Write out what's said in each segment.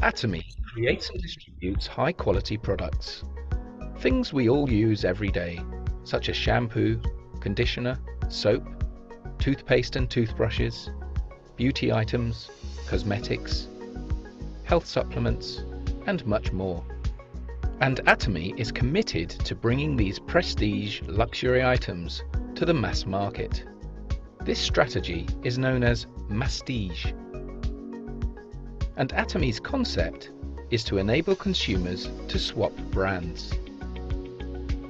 Atomy creates and distributes high-quality products. Things we all use every day, such as shampoo, conditioner, soap, toothpaste and toothbrushes, beauty items, cosmetics, health supplements, and much more. And Atomy is committed to bringing these prestige luxury items to the mass market. This strategy is known as mastige. And Atomy's concept is to enable consumers to swap brands.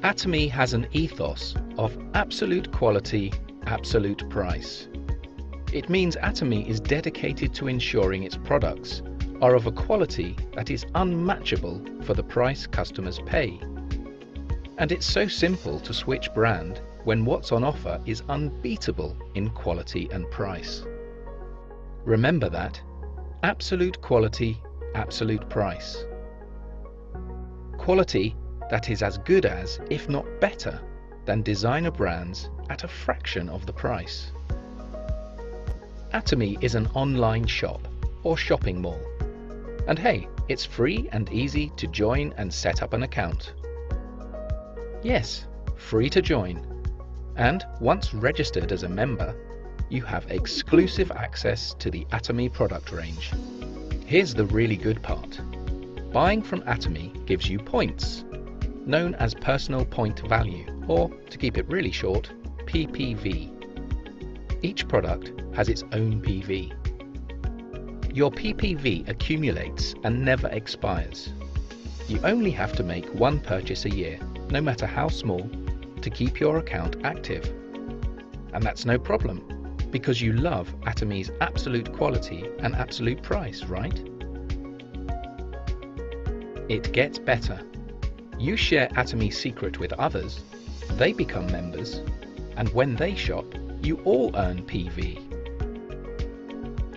Atomy has an ethos of absolute quality, absolute price. It means Atomy is dedicated to ensuring its products are of a quality that is unmatchable for the price customers pay. And it's so simple to switch brand when what's on offer is unbeatable in quality and price. Remember that. Absolute quality, absolute price. Quality that is as good as, if not better, than designer brands at a fraction of the price. Atomy is an online shop or shopping mall. And hey, it's free and easy to join and set up an account. Yes, free to join. And once registered as a member, you have exclusive access to the Atomy product range. Here's the really good part. Buying from Atomy gives you points, known as personal point value, or to keep it really short, PPV. Each product has its own PV. Your PPV accumulates and never expires. You only have to make one purchase a year, no matter how small, to keep your account active. And that's no problem, because you love Atomy's absolute quality and absolute price, right? It gets better. You share Atomy's secret with others, they become members, and when they shop, you all earn PV.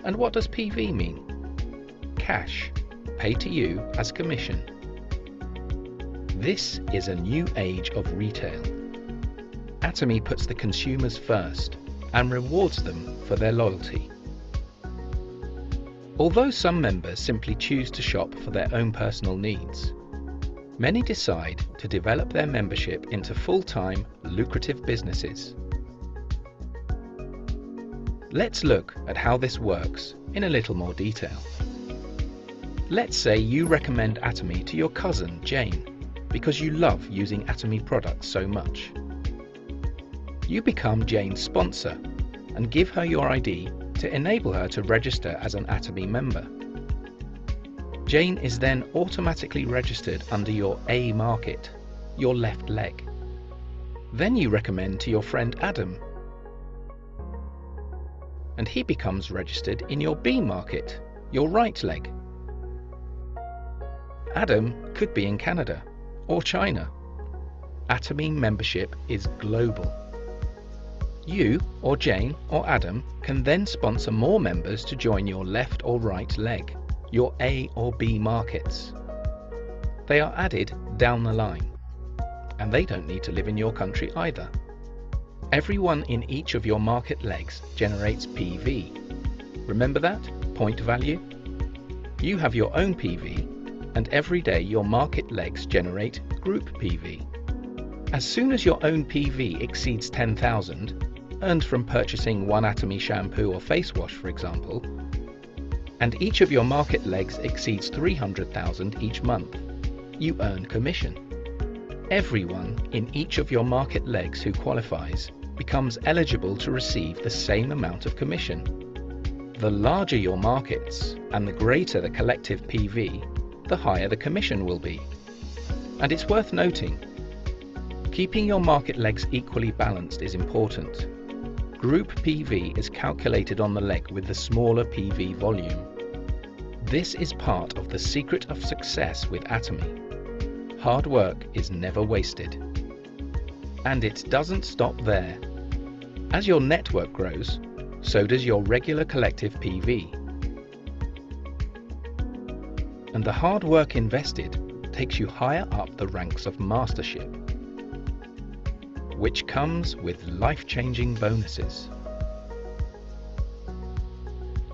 And what does PV mean? Cash, paid to you as commission. This is a new age of retail. Atomy puts the consumers first and rewards them for their loyalty. Although some members simply choose to shop for their own personal needs, many decide to develop their membership into full-time, lucrative businesses. Let's look at how this works in a little more detail. Let's say you recommend Atomy to your cousin, Jane, because you love using Atomy products so much. You become Jane's sponsor and give her your ID to enable her to register as an Atomy member. Jane is then automatically registered under your A market, your left leg. Then you recommend to your friend Adam, and he becomes registered in your B market, your right leg. Adam could be in Canada or China. Atomy membership is global. You, or Jane, or Adam can then sponsor more members to join your left or right leg, your A or B markets. They are added down the line, and they don't need to live in your country either. Everyone in each of your market legs generates PV. Remember that? Point value? You have your own PV, and every day your market legs generate group PV. As soon as your own PV exceeds 10,000, earned from purchasing one Atomy shampoo or face wash, for example, and each of your market legs exceeds 300,000 each month, you earn commission. Everyone in each of your market legs who qualifies becomes eligible to receive the same amount of commission. The larger your markets and the greater the collective PV, the higher the commission will be. And it's worth noting, keeping your market legs equally balanced is important. Group PV is calculated on the leg with the smaller PV volume. This is part of the secret of success with Atomy. Hard work is never wasted. And it doesn't stop there. As your network grows, so does your regular collective PV. And the hard work invested takes you higher up the ranks of mastership, which comes with life-changing bonuses.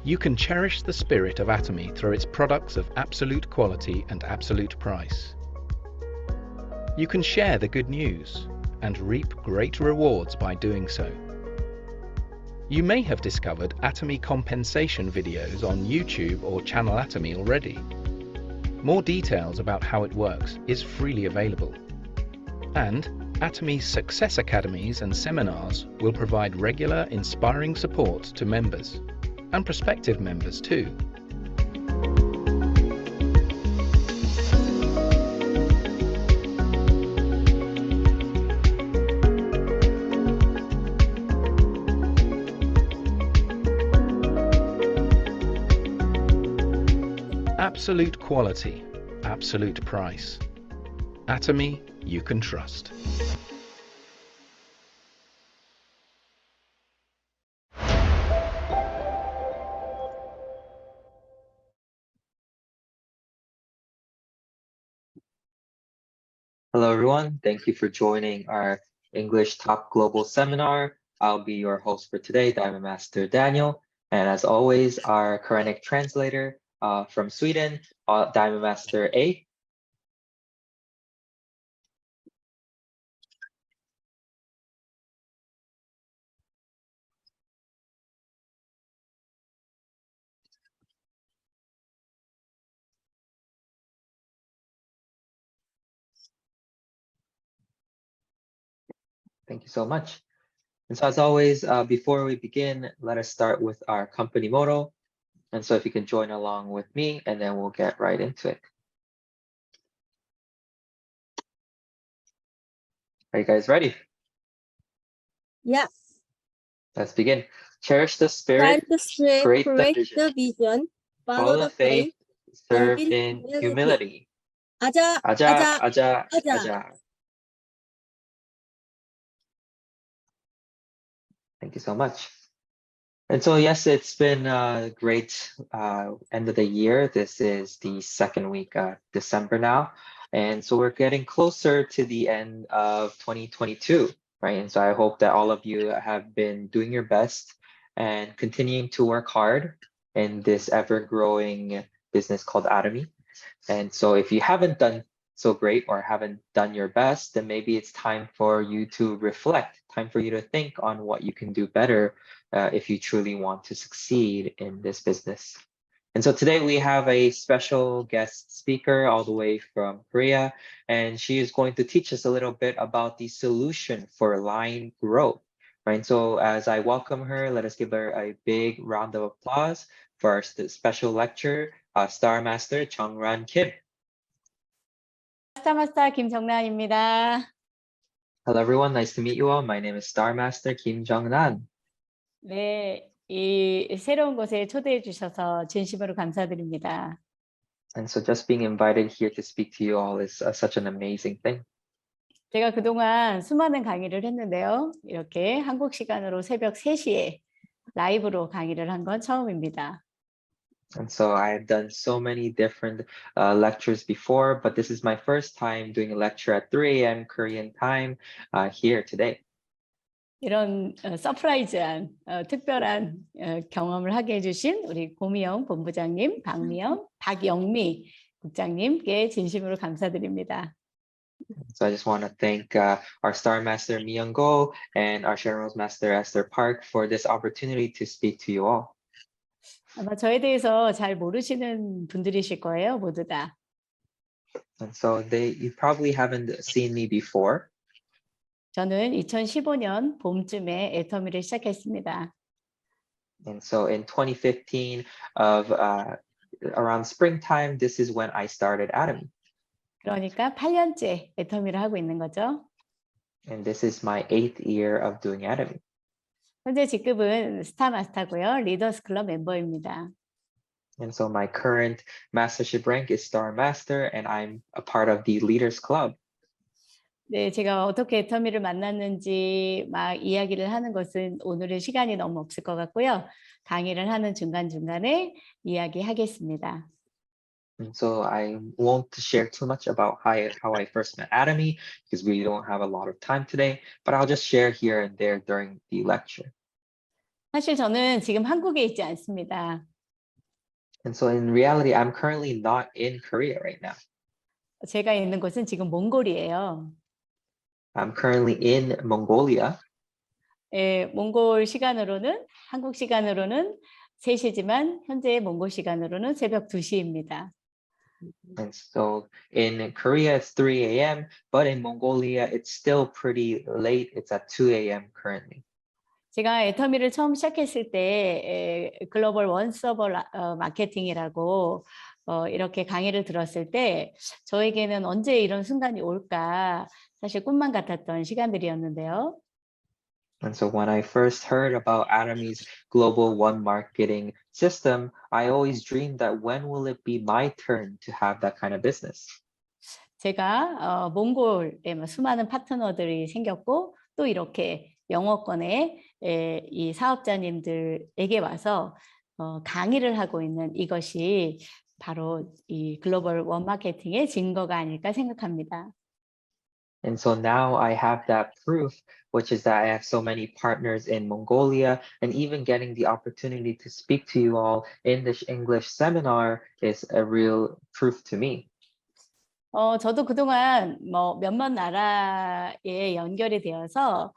You can cherish the spirit of Atomy through its products of absolute quality and absolute price. You can share the good news and reap great rewards by doing so. You may have discovered Atomy compensation videos on YouTube or Channel Atomy already. More details about how it works is freely available. And Atomy's Success Academies and seminars will provide regular, inspiring support to members, and prospective members too. Absolute quality, absolute price. Atomy you can trust. Hello, everyone. Thank you for joining our English Top Global Seminar. I'll be your host for today, Diamond Master Daniel. And as always, our Quranic translator from Sweden, Diamond Master A. Thank you so much. And so as always, before we begin, let us start with our company motto. And so if you can join along with me, and then we'll get right into it. Are you guys ready? Yes. Let's begin. Cherish the Try spirit, to create create the vision, the vision, follow the faith, serve serve in in humility. Aja, Aja, aja, aja, aja. aja. Thank you so much. And so, yes, it's been a great end of the year. This is the second week of December now. And so we're getting closer to the end of 2022, right? And so I hope that all of you have been doing your best and continuing to work hard in this ever-growing business called Atomy. And so if you haven't done so great or haven't done your best, then maybe it's time for you to reflect, time for you to think on what you can do better if you truly want to succeed in this business. And so today we have a special guest speaker all the way from Korea, and she is going to teach us a little bit about the solution for line growth. Right, so as I welcome her, let us give her a big round of applause for our special lecturer, Star Master Jung Kim. Star Master 김정란입니다. Hello everyone, nice to meet you all. My name is Star Master Kim Jung-nan. 네, 이 새로운 곳에 초대해 주셔서 진심으로 감사드립니다. And so just being invited here to speak to you all is such an amazing thing. 제가 그동안 수많은 강의를 했는데요. 이렇게 한국 시간으로 새벽 3시에 라이브로 강의를 한 건 처음입니다. And so I've done so many different lectures before, but this is my first time doing a lecture at 3 a.m. Korean time here today. 이런 서프라이즈한 특별한 경험을 하게 해주신 우리 고미영 본부장님, 박미영, 박영미 국장님께 진심으로 감사드립니다. So I just want to thank our Star Master Myung-go and our Sharon Rose Master Esther Park for this opportunity to speak to you all. 아마 저에 대해서 잘 모르시는 분들이실 거예요, 모두 다. And so you probably haven't seen me before. 저는 2015년 봄쯤에 애터미를 시작했습니다. And so in 2015 of around springtime, this is when I started Atomy. 그러니까 8년째 애터미를 하고 있는 거죠. And this is my 8th year of doing Atomy. 현재 직급은 스타 마스터고요. 리더스 클럽 멤버입니다. And so my current mastership rank is Star Master, and I'm a part of the Leaders Club. 네, 제가 어떻게 애터미를 만났는지 막 이야기를 하는 것은 오늘은 시간이 너무 없을 것 같고요. 강의를 하는 중간중간에 이야기하겠습니다. And so I won't share too much about how I first met Atomy because we don't have a lot of time today, but I'll just share here and there during the lecture. 사실 저는 지금 한국에 있지 않습니다. And so in reality, I'm currently not in Korea right now. 제가 있는 곳은 지금 몽골이에요. I'm currently in Mongolia. 예, 몽골 시간으로는 한국 시간으로는 3시지만 현재 몽골 시간으로는 새벽 2시입니다. And so in Korea, it's 3 a.m., but in Mongolia, it's still pretty late. It's at 2 a.m. currently. 제가 애터미를 처음 시작했을 때 글로벌 원서버 마케팅이라고 이렇게 강의를 들었을 때 저에게는 언제 이런 순간이 올까 사실 꿈만 같았던 시간들이었는데요. And so when I first heard about Atomy's global one marketing system, I always dreamed that when will it be my turn to have that kind of business? 제가 몽골에 수많은 파트너들이 생겼고 또 이렇게 영어권의 이 사업자님들에게 와서 강의를 하고 있는 이것이 바로 이 글로벌 원 마케팅의 증거가 아닐까 생각합니다. And so now I have that proof, which is that I have so many partners in Mongolia, and even getting the opportunity to speak to you all in this English seminar is a real proof to me. 저도 그동안 몇몇 나라에 연결이 되어서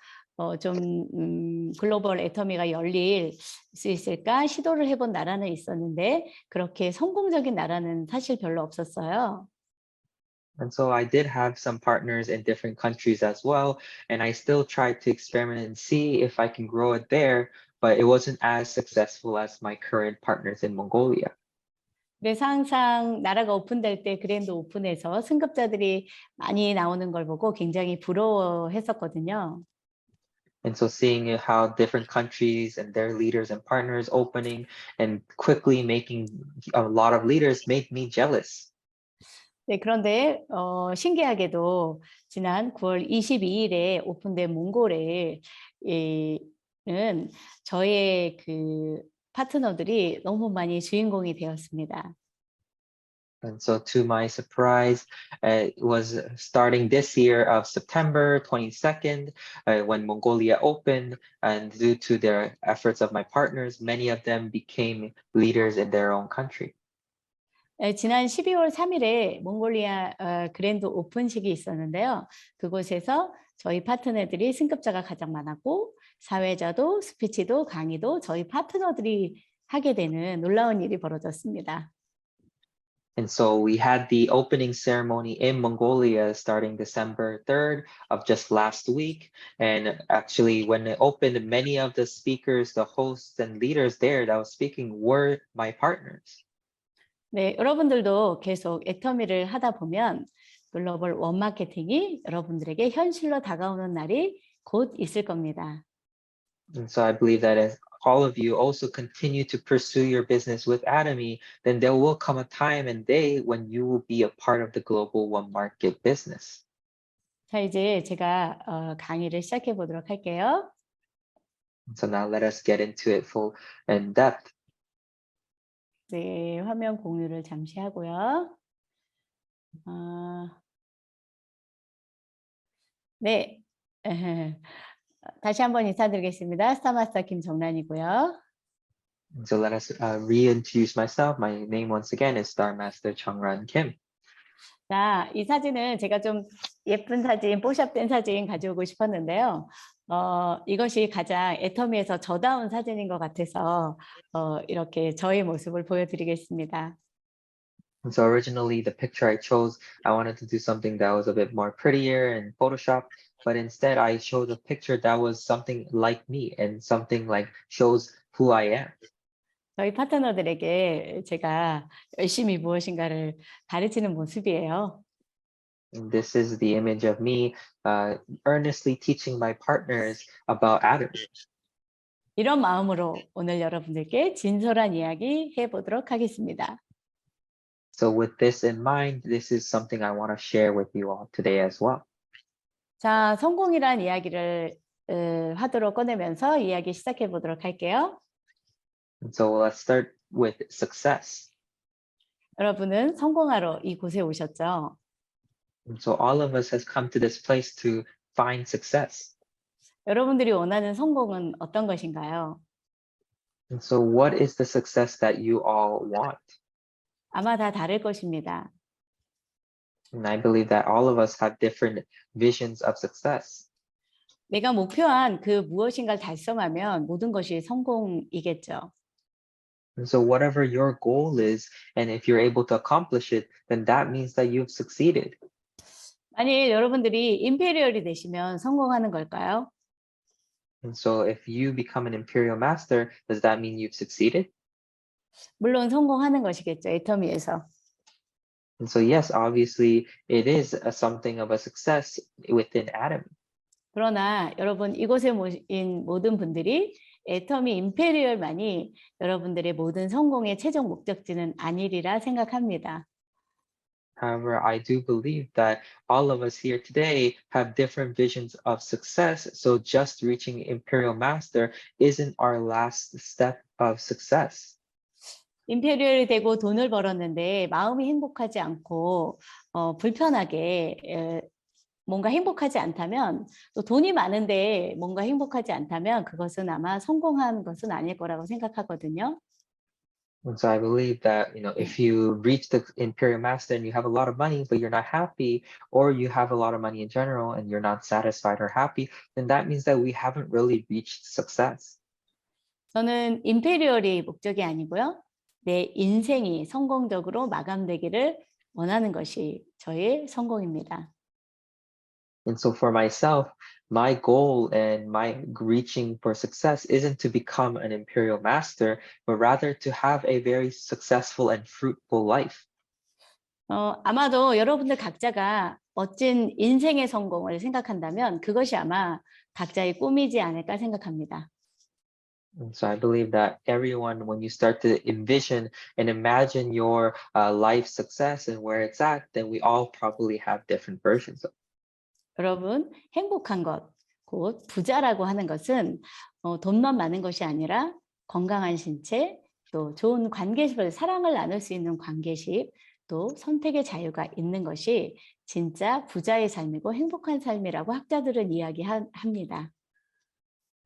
좀 글로벌 애터미가 열릴 수 있을까 시도를 해본 나라는 있었는데 그렇게 성공적인 나라는 사실 별로 없었어요. And so I did have some partners in different countries as well, and I still tried to experiment and see if I can grow it there, but it wasn't as successful as my current partners in Mongolia. 그래서 항상 나라가 오픈될 때 그랜드 오픈에서 승급자들이 많이 나오는 걸 보고 굉장히 부러워했었거든요. And so seeing how different countries and their leaders and partners opening and quickly making a lot of leaders made me jealous. 네, 그런데 신기하게도 지난 9월 22일에 오픈된 몽골에는 저의 그 파트너들이 너무 많이 주인공이 되었습니다. And so to my surprise, it was starting this year of September 22nd, when Mongolia opened, and due to their efforts of my partners, many of them became leaders in their own country. 지난 12월 3일에 몽골리아 그랜드 오픈식이 있었는데요. 그곳에서 저희 파트너들이 승급자가 가장 많았고 사회자도 스피치도 강의도 저희 파트너들이 하게 되는 놀라운 일이 벌어졌습니다. And so we had the opening ceremony in Mongolia starting December 3rd of just last week. And actually, when it opened, many of the speakers, the hosts and leaders there that was speaking were my partners. 네, 여러분들도 계속 애터미를 하다 보면 글로벌 원마케팅이 여러분들에게 현실로 다가오는 날이 곧 있을 겁니다. And so I believe that as all of you also continue to pursue your business with Atomy, then there will come a time and day when you will be a part of the global one market business. 자, 이제 제가 강의를 시작해 보도록 할게요. So now let us get into it full in depth. 네, 화면 공유를 잠시 하고요. 네, 다시 한번 인사드리겠습니다. 스타마스터 김정란이고요. So let us reintroduce myself. My name once again is Star Master Chungran Kim. 자, 이 사진은 제가 좀 예쁜 사진, 뽀샵된 사진 가져오고 싶었는데요. 이것이 가장 애터미에서 저다운 사진인 것 같아서 이렇게 저의 모습을 보여드리겠습니다. And so originally the picture I chose, I wanted to do something that was a bit more prettier in Photoshop, but instead I chose a picture that was something like me and something like shows who I am. 저희 파트너들에게 제가 열심히 무엇인가를 가르치는 모습이에요. And this is the image of me earnestly teaching my partners about Atomy. 이런 마음으로 오늘 여러분들께 진솔한 이야기 해보도록 하겠습니다. So with this in mind, this is something I want to share with you all today as well. 자, 성공이란 이야기를 하도록 꺼내면서 이야기 시작해 보도록 할게요. And so let's start with success. 여러분은 성공하러 이곳에 오셨죠? And so all of us has come to this place to find success. 여러분들이 원하는 성공은 어떤 것인가요? And so what is the success that you all want? 아마 다 다를 것입니다. And I believe that all of us have different visions of success. 내가 목표한 그 무엇인가를 달성하면 모든 것이 성공이겠죠. And so whatever your goal is, and if you're able to accomplish it, then that means that you've succeeded. 만일 여러분들이 임페리얼이 되시면 성공하는 걸까요? And so if you become an imperial master, does that mean you've succeeded? 물론 성공하는 것이겠죠. 애터미에서. And so yes, obviously it is something of a success within Atomy. 그러나 여러분 이곳에 모인 모든 분들이 애터미 임페리얼만이 여러분들의 모든 성공의 최종 목적지는 아니리라 생각합니다. However, I do believe that all of us here today have different visions of success. So just reaching imperial master isn't our last step of success. 임페리얼이 되고 돈을 벌었는데 마음이 행복하지 않고 불편하게 뭔가 행복하지 않다면 또 돈이 많은데 뭔가 행복하지 않다면 그것은 아마 성공한 것은 아닐 거라고 생각하거든요. And so I believe that, if you reach the imperial master and you have a lot of money, but you're not happy, or you have a lot of money in general and you're not satisfied or happy, then that means that we haven't really reached success. 저는 임페리얼이 목적이 아니고요. 내 인생이 성공적으로 마감되기를 원하는 것이 저의 성공입니다. And so for myself, my goal and my reaching for success isn't to become an imperial master, but rather to have a very successful and fruitful life. 아마도 여러분들 각자가 멋진 인생의 성공을 생각한다면 그것이 아마 각자의 꿈이지 않을까 생각합니다. And so I believe that everyone, when you start to envision and imagine your life success and where it's at, then we all probably have different versions of it. 여러분, 행복한 것, 곧 부자라고 하는 것은 돈만 많은 것이 아니라 건강한 신체, 또 좋은 관계십을 사랑을 나눌 수 있는 관계십, 또 선택의 자유가 있는 것이 진짜 부자의 삶이고 행복한 삶이라고 학자들은 이야기합니다.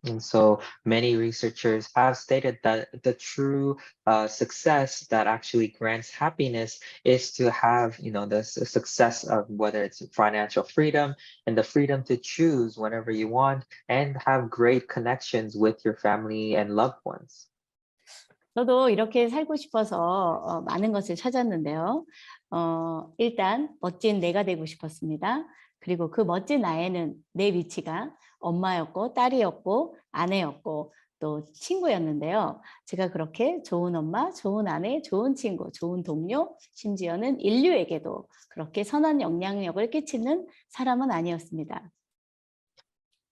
And so many researchers have stated that the true success that actually grants happiness is to have, the success of whether it's financial freedom and the freedom to choose whenever you want and have great connections with your family and loved ones. 저도 이렇게 살고 싶어서 많은 것을 찾았는데요. 일단 멋진 내가 되고 싶었습니다. 그리고 그 멋진 나에는 내 위치가 엄마였고 딸이었고 아내였고 또 친구였는데요. 제가 그렇게 좋은 엄마, 좋은 아내, 좋은 친구, 좋은 동료, 심지어는 인류에게도 그렇게 선한 영향력을 끼치는 사람은 아니었습니다.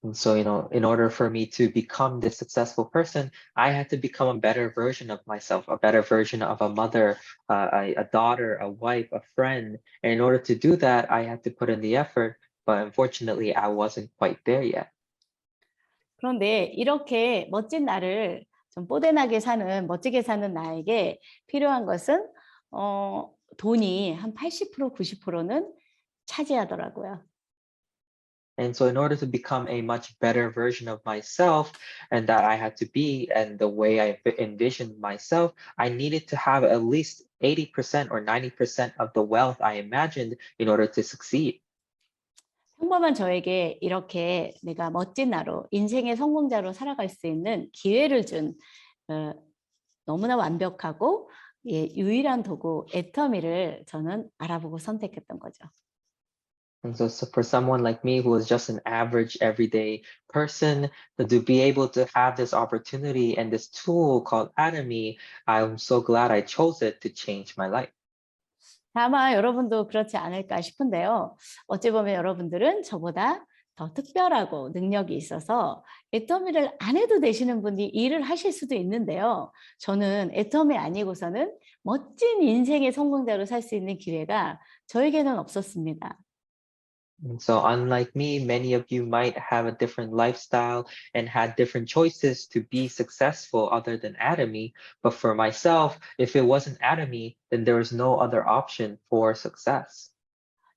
And so, in order for me to become this successful person, I had to become a better version of myself, a better version of a mother, a daughter, a wife, a friend. And in order to do that, I had to put in the effort. But unfortunately, I wasn't quite there yet. 그런데 이렇게 멋진 나를 좀 뽀대나게 사는, 멋지게 사는 나에게 필요한 것은 돈이 한 80%, 90%는 차지하더라고요. And so in order to become a much better version of myself and that I had to be and the way I envisioned myself, I needed to have at least 80% or 90% of the wealth I imagined in order to succeed. 평범한 저에게 이렇게 내가 멋진 나로 인생의 성공자로 살아갈 수 있는 기회를 준 너무나 완벽하고 유일한 도구 애터미를 저는 알아보고 선택했던 거죠. And so for someone like me who is just an average everyday person, to be able to have this opportunity and this tool called Atomy, I'm so glad I chose it to change my life. 아마 여러분도 그렇지 않을까 싶은데요. 어찌 보면 여러분들은 저보다 더 특별하고 능력이 있어서 애터미를 안 해도 되시는 분이 일을 하실 수도 있는데요. 저는 애터미 아니고서는 멋진 인생의 성공자로 살 수 있는 기회가 저에게는 없었습니다. And so unlike me, many of you might have a different lifestyle and had different choices to be successful other than Atomy. But for myself, if it wasn't Atomy, then there was no other option for success.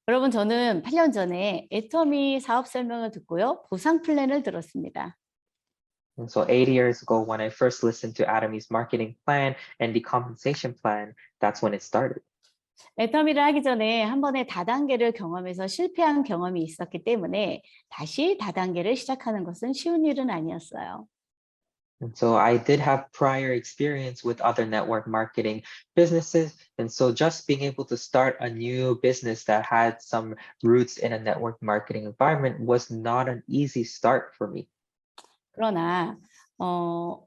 여러분, 저는 8년 전에 애터미 사업 설명을 듣고요. 보상 플랜을 들었습니다. And so 8 years ago, when I first listened to Atomy's marketing plan and the compensation plan, that's when it started. 애터미를 하기 전에 한 번에 다단계를 경험해서 실패한 경험이 있었기 때문에 다시 다단계를 시작하는 것은 쉬운 일은 아니었어요. And so I did have prior experience with other network marketing businesses. And so just being able to start a new business that had some roots in a network marketing environment was not an easy start for me. 그러나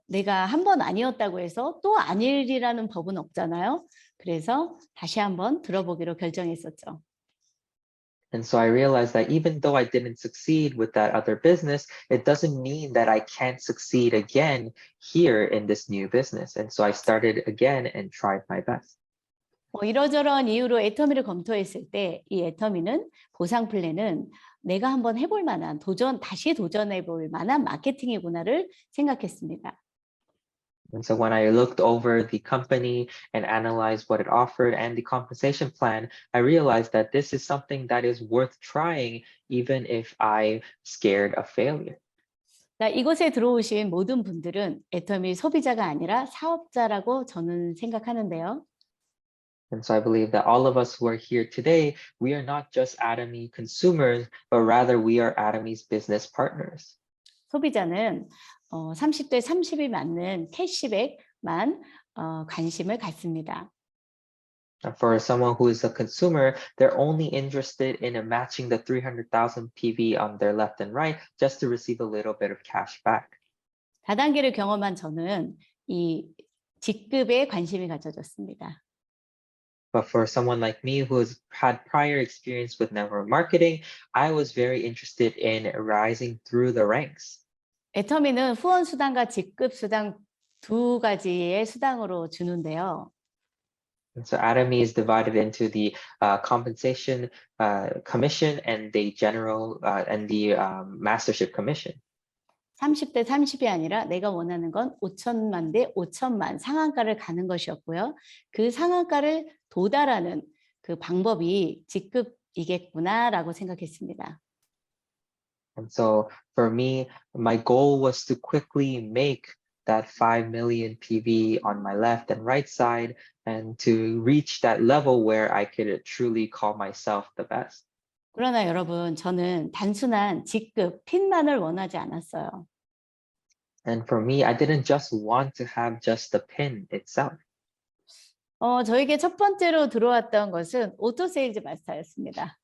내가 한 번 아니었다고 해서 또 아니리라는 법은 없잖아요. 그래서 다시 한번 들어보기로 결정했었죠. And so I realized that even though I didn't succeed with that other business, it doesn't mean that I can't succeed again here in this new business. And so I started again and tried my best. 이러저러한 이유로 애터미를 검토했을 때 이 애터미는 보상 플랜은 내가 한번 해볼 만한 다시 도전해 볼 만한 마케팅이구나를 생각했습니다. And so when I looked over the company and analyzed what it offered and the compensation plan, I realized that this is something that is worth trying, even if I'm scared of failure. 이곳에 들어오신 모든 분들은 애터미 소비자가 아니라 사업자라고 저는 생각하는데요. And so I believe that all of us who are here today, we are not just Atomy consumers, but rather we are Atomy's business partners. 소비자는 30대 30이 맞는 캐시백만 관심을 갖습니다. For someone who is a consumer, they're only interested in matching the 300,000 PV on their left and right just to receive a little bit of cash back. 다단계를 경험한 저는 이 직급에 관심이 가져졌습니다. But for someone like me who has had prior experience with network marketing, I was very interested in rising through the ranks. 애터미는 후원 수당과 직급 수당 두 가지의 수당으로 주는데요. And so Atomy is divided into the compensation commission and the general and the mastership commission. 30대 30이 아니라 내가 원하는 건 5천만 대 5천만 상한가를 가는 것이었고요. 그 상한가를 도달하는 그 방법이 직급이겠구나라고 생각했습니다. And so for me, my goal was to quickly make that 5 million PV on my left and right side and to reach that level where I could truly call myself the best. 그러나 여러분, 저는 단순한 직급, 핀만을 원하지 않았어요. And for me, I didn't just want to have just the pin itself. 저에게 첫 번째로 들어왔던 것은 오토 세일즈 마스터였습니다.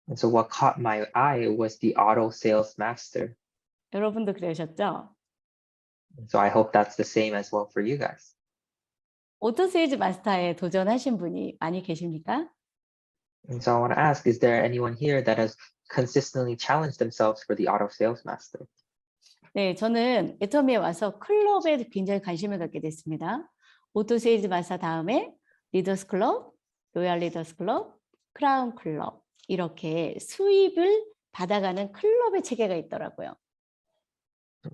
And so what caught my eye was the auto sales master. 여러분도 그러셨죠? So I hope that's the same as well for you guys. 오토 세일즈 마스터에 도전하신 분이 많이 계십니까? And so I want to ask, is there anyone here that has consistently challenged themselves for the auto sales master? 네, 저는 애터미에 와서 클럽에 굉장히 관심을 갖게 됐습니다. 오토 세일즈 마스터 다음에 리더스 클럽, 로얄 리더스 클럽, 크라운 클럽 이렇게 수입을 받아가는 클럽의 체계가 있더라고요.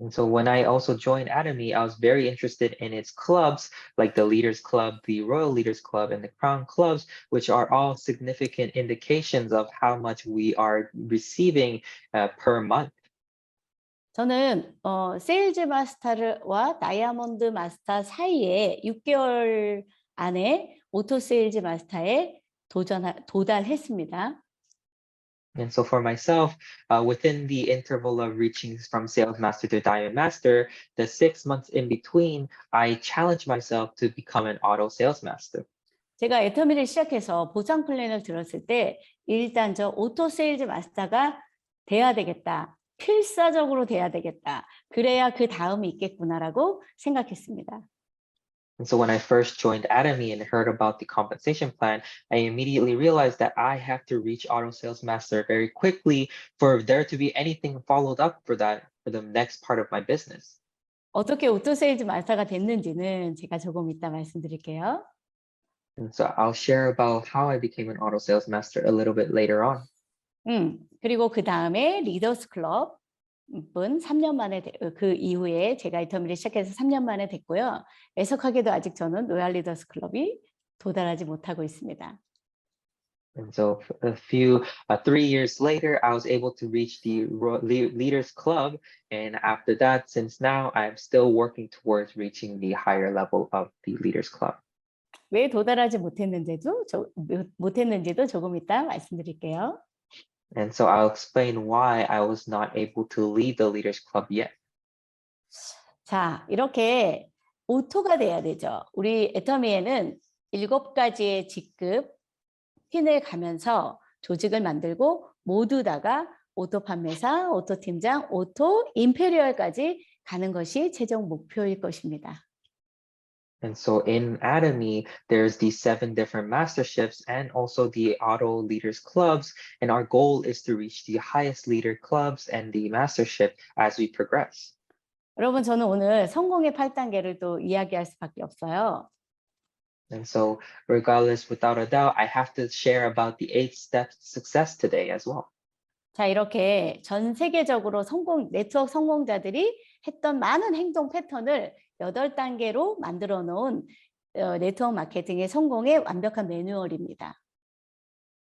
And so when I also joined Atomy, I was very interested in its clubs, like the Leaders Club, the Royal Leaders Club, and the Crown Clubs, which are all significant indications of how much we are receiving per month. 저는 세일즈 마스터와 다이아몬드 마스터 사이에 6개월 안에 오토 세일즈 마스터에 도달했습니다. And so for myself, within the interval of reaching from sales master to diamond master, the 6 months in between, I challenged myself to become an auto sales master. 제가 애터미를 시작해서 보상 플랜을 들었을 때 일단 저 오토 세일즈 마스터가 돼야 되겠다. 필사적으로 돼야 되겠다. 그래야 그 다음이 있겠구나라고 생각했습니다. And so when I first joined Atomy and heard about the compensation plan, I immediately realized that I have to reach auto sales master very quickly for there to be anything followed up for that for the next part of my business. 어떻게 오토 세일즈 마스터가 됐는지는 제가 조금 이따 말씀드릴게요. And so I'll share about how I became an auto sales master a little bit later on. 그리고 그 다음에 리더스 클럽은 3년 만에 그 이후에 제가 애터미를 시작해서 3년 만에 됐고요. 애석하게도 아직 저는 로얄 리더스 클럽이 도달하지 못하고 있습니다. And so 3 years later, I was able to reach the Leaders Club. And after that, since now, I'm still working towards reaching the higher level of the Leaders Club. 왜 도달하지 못했는지도 조금 이따 말씀드릴게요. And so I'll explain why I was not able to lead the Leaders Club yet. 자, 이렇게 오토가 돼야 되죠. 우리 애터미에는 7가지의 직급 핀을 가면서 조직을 만들고 모두 다가 오토 판매사, 오토 팀장, 오토 임페리얼까지 가는 것이 최종 목표일 것입니다. And so in Atomy, there's these 7 different masterships and also the auto leaders clubs. And our goal is to reach the highest leader clubs and the mastership as we progress. 여러분, 저는 오늘 성공의 8단계를 또 이야기할 수밖에 없어요. And so regardless, without a doubt, I have to share about the 8 steps to success today as well. 자, 이렇게 전 세계적으로 네트워크 성공자들이 했던 많은 행동 패턴을 8단계로 만들어 놓은 네트워크 마케팅의 성공의 완벽한 매뉴얼입니다.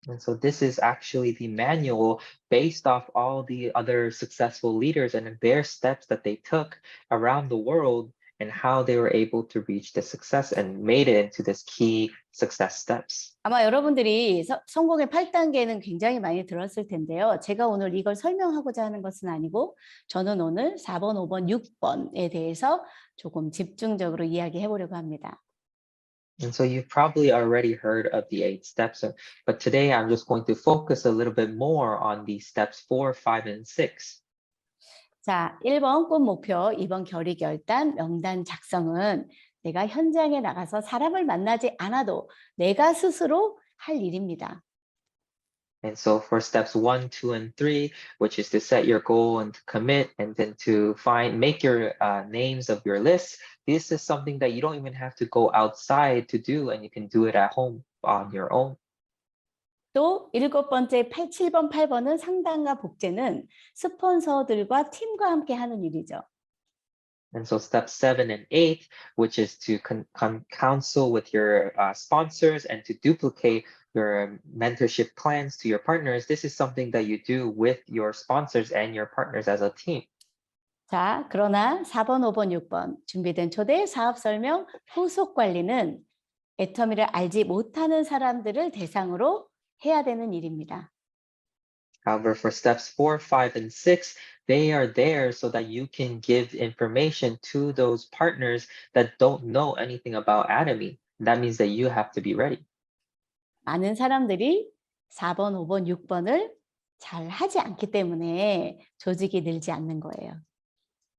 And so this is actually the manual based off all the other successful leaders and their steps that they took around the world and how they were able to reach the success and made it into this key success steps. 아마 여러분들이 성공의 8단계는 굉장히 많이 들었을 텐데요. 제가 오늘 이걸 설명하고자 하는 것은 아니고 저는 오늘 4번, 5번, 6번에 대해서 조금 집중적으로 이야기해 보려고 합니다. And so you've probably already heard of the 8 steps, but today I'm just going to focus a little bit more on the steps 4, 5, and 6. 자, 1번 꿈 목표, 2번 결의 결단, 명단 작성은 내가 현장에 나가서 사람을 만나지 않아도 내가 스스로 할 일입니다. And so for steps 1, 2, and 3, which is to set your goal and to commit and then to make your names of your list, this is something that you don't even have to go outside to do and you can do it at home on your own. 또 7번째 7번, 8번은 상담과 복제는 스폰서들과 팀과 함께 하는 일이죠. And so steps 7 and 8, which is to counsel with your sponsors and to duplicate your mentorship plans to your partners. This is something that you do with your sponsors and your partners as a team. 자, 그러나 4번, 5번, 6번 준비된 초대 사업 설명 후속 관리는 애터미를 알지 못하는 사람들을 대상으로 해야 되는 일입니다. However, for steps 4, 5, and 6, they are there so that you can give information to those partners that don't know anything about Atomy. That means that you have to be ready. 많은 사람들이 4번, 5번, 6번을 잘 하지 않기 때문에 조직이 늘지 않는 거예요.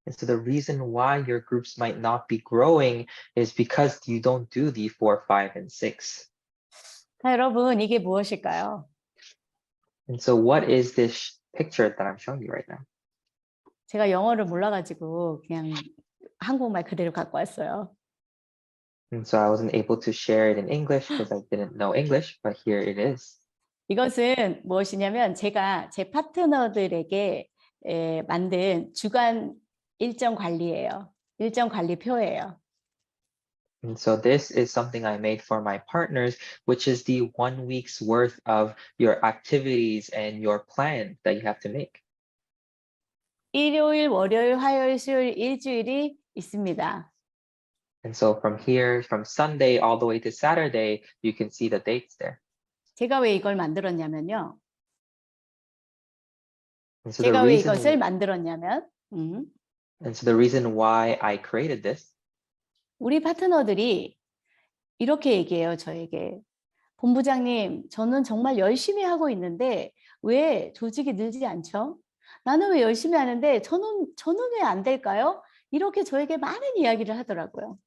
And so the reason why your groups might not be growing is because you don't do the 4, 5, and 6. 자, 여러분, 이게 무엇일까요? And so what is this picture that I'm showing you right now? 제가 영어를 몰라가지고 그냥 한국말 그대로 갖고 왔어요. And so I wasn't able to share it in English because I didn't know English, but here it is. 이것은 무엇이냐면 제가 제 파트너들에게 만든 주간 일정 관리예요. 일정 관리표예요. And so this is something I made for my partners, which is the 1 week's worth of your activities and your plan that you have to make. 일요일, 월요일, 화요일, 수요일, 일주일이 있습니다. And so from here, from Sunday all the way to Saturday, you can see the dates there. 제가 왜 이걸 만들었냐면요. And so the 제가 왜 reason, 이것을 만들었냐면 and so the reason why I created this, 우리 파트너들이 이렇게 얘기해요, 저에게. 본부장님, 저는 정말 열심히 하고 있는데 왜 조직이 늘지 않죠? 나는 왜 열심히 하는데 저는 왜 안 될까요? 이렇게 저에게 많은 이야기를 하더라고요.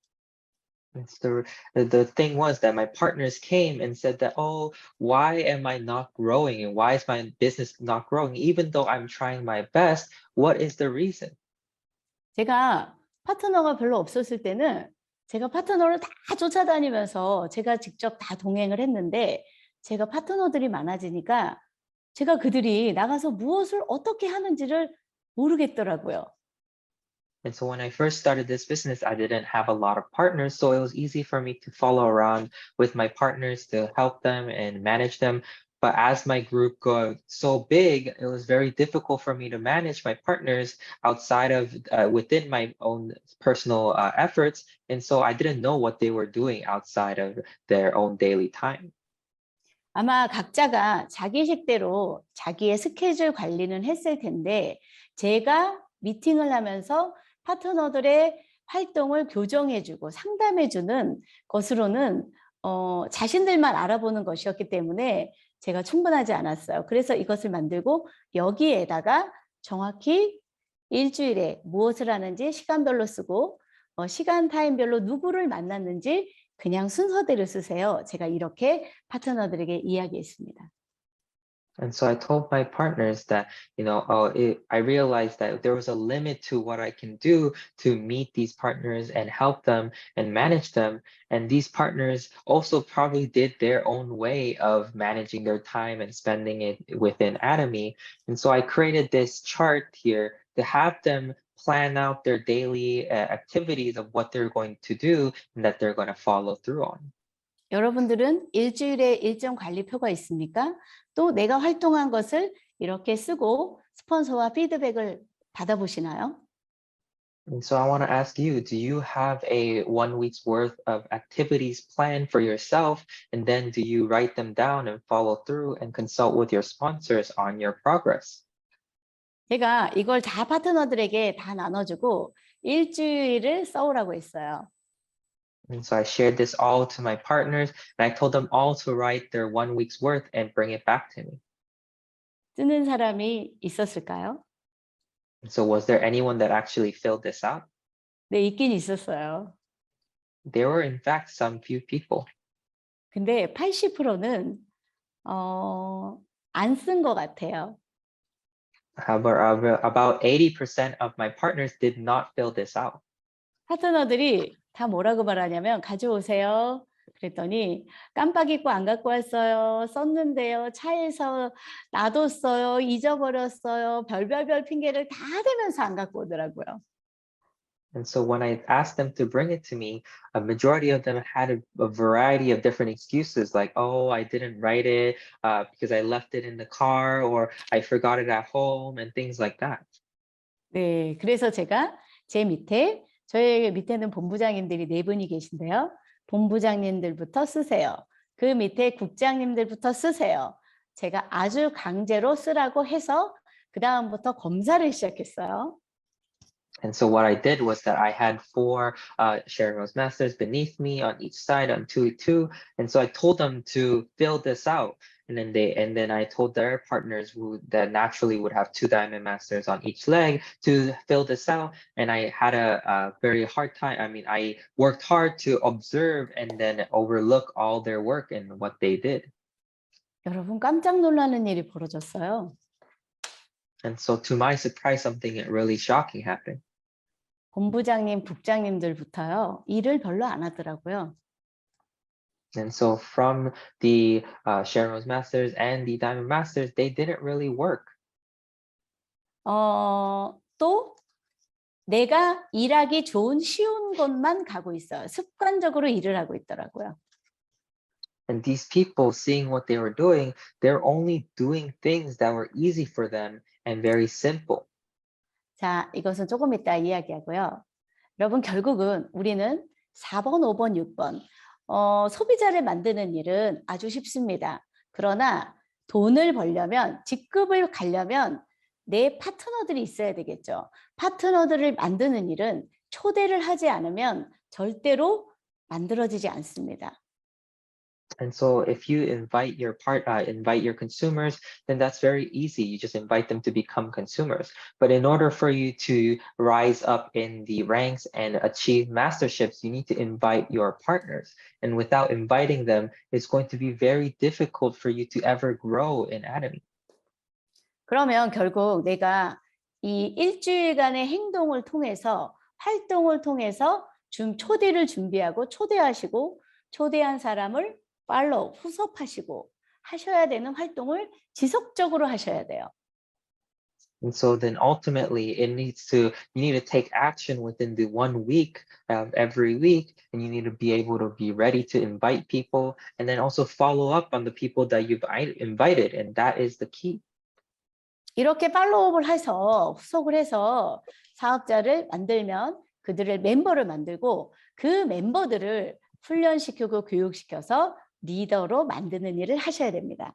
and so the thing was that my partners came and said that, oh, why am I not growing? And why is my business not growing? Even though I'm trying my best, what is the reason? 제가 파트너가 별로 없었을 때는 제가 파트너를 다 쫓아다니면서 제가 직접 다 동행을 했는데 제가 파트너들이 많아지니까 제가 그들이 나가서 무엇을 어떻게 하는지를 모르겠더라고요. And so when I first started this business, I didn't have a lot of partners, so it was easy for me to follow around with my partners to help them and manage them. But as my group got so big, it was very difficult for me to manage my partners outside of within my own personal efforts. And so I didn't know what they were doing outside of their own daily time. 아마 각자가 자기식대로 자기의 스케줄 관리는 했을 텐데 제가 미팅을 하면서 파트너들의 활동을 교정해주고 상담해주는 것으로는 자신들만 알아보는 것이었기 때문에 제가 충분하지 않았어요. 그래서 이것을 만들고 여기에다가 정확히 일주일에 무엇을 하는지 시간별로 쓰고 시간 타임별로 누구를 만났는지 그냥 순서대로 쓰세요. 제가 이렇게 파트너들에게 이야기했습니다. And so I told my partners that, I realized that there was a limit to what I can do to meet these partners and help them and manage them. And these partners also probably did their own way of managing their time and spending it within Atomy. And so I created this chart here to have them plan out their daily activities of what they're going to do and that they're going to follow through on. 여러분들은 일주일에 일정 관리표가 있습니까? 또 내가 활동한 것을 이렇게 쓰고 스폰서와 피드백을 받아보시나요? And so I want to ask you, do you have a 1 week's worth of activities planned for yourself? And then do you write them down and follow through and consult with your sponsors on your progress? 제가 이걸 다 파트너들에게 다 나눠주고 일주일을 써오라고 했어요. And so I shared this all to my partners, and I told them all to write their 1 week's worth and bring it back to me. 쓰는 사람이 있었을까요? And so was there anyone that actually filled this out? 네, 있긴 있었어요. There were in fact some few people. 근데 80%는 안 쓴 것 같아요. However, about 80% of my partners did not fill this out. 파트너들이 다 뭐라고 말하냐면 가져오세요. 그랬더니 깜빡 잊고 안 갖고 왔어요. 썼는데요. 차에서 놔뒀어요. 잊어버렸어요. 별별별 핑계를 다 대면서 안 갖고 오더라고요. And so when I asked them to bring it to me, a majority of them had a variety of different excuses like, oh, I didn't write it because I left it in the car or I forgot it at home and things like that. 네, 그래서 제가 저희 밑에는 본부장님들이 4분이 계신데요. 본부장님들부터 쓰세요. 그 밑에 국장님들부터 쓰세요. 제가 아주 강제로 쓰라고 해서 그 다음부터 검사를 시작했어요. And so what I did was that I had 4 Sharon Rose Masters beneath me on each side on 2 and so I told them to fill this out. And then I told their partners that naturally would have 2 Diamond Masters on each leg to fill this out. And I had a very hard time. I mean, I worked hard to observe and then overlook all their work and what they did. 여러분 깜짝 놀라는 일이 벌어졌어요. And so to my surprise, something really shocking happened. 본부장님, 국장님들부터요. 일을 별로 안 하더라고요. And so from the Sharon Rose Masters and the Diamond Masters, they didn't really work. 또 내가 일하기 좋은 쉬운 곳만 가고 있어요. 습관적으로 일을 하고 있더라고요. And these people, seeing what they were doing, they're only doing things that were easy for them and very simple. 자, 이것은 조금 이따 이야기하고요. 여러분 결국은 우리는 4번, 5번, 6번 소비자를 만드는 일은 아주 쉽습니다. 그러나 돈을 벌려면, 직급을 가려면 내 파트너들이 있어야 되겠죠. 파트너들을 만드는 일은 초대를 하지 않으면 절대로 만들어지지 않습니다. And so if you invite your consumers, then that's very easy. You just invite them to become consumers. But in order for you to rise up in the ranks and achieve masterships, you need to invite your partners. And without inviting them, it's going to be very difficult for you to ever grow in Atomy. 그러면 결국 내가 이 일주일간의 행동을 통해서, 활동을 통해서 초대를 준비하고 초대하시고 초대한 사람을 팔로우, 후속하시고 하셔야 되는 활동을 지속적으로 하셔야 돼요. And so then ultimately you need to take action within the 1 week every week, and you need to be able to be ready to invite people and then also follow up on the people that you've invited. And that is the key. 이렇게 팔로우업을 해서 후속을 해서 사업자를 만들면 그들을 멤버를 만들고 그 멤버들을 훈련시키고 교육시켜서 리더로 만드는 일을 하셔야 됩니다.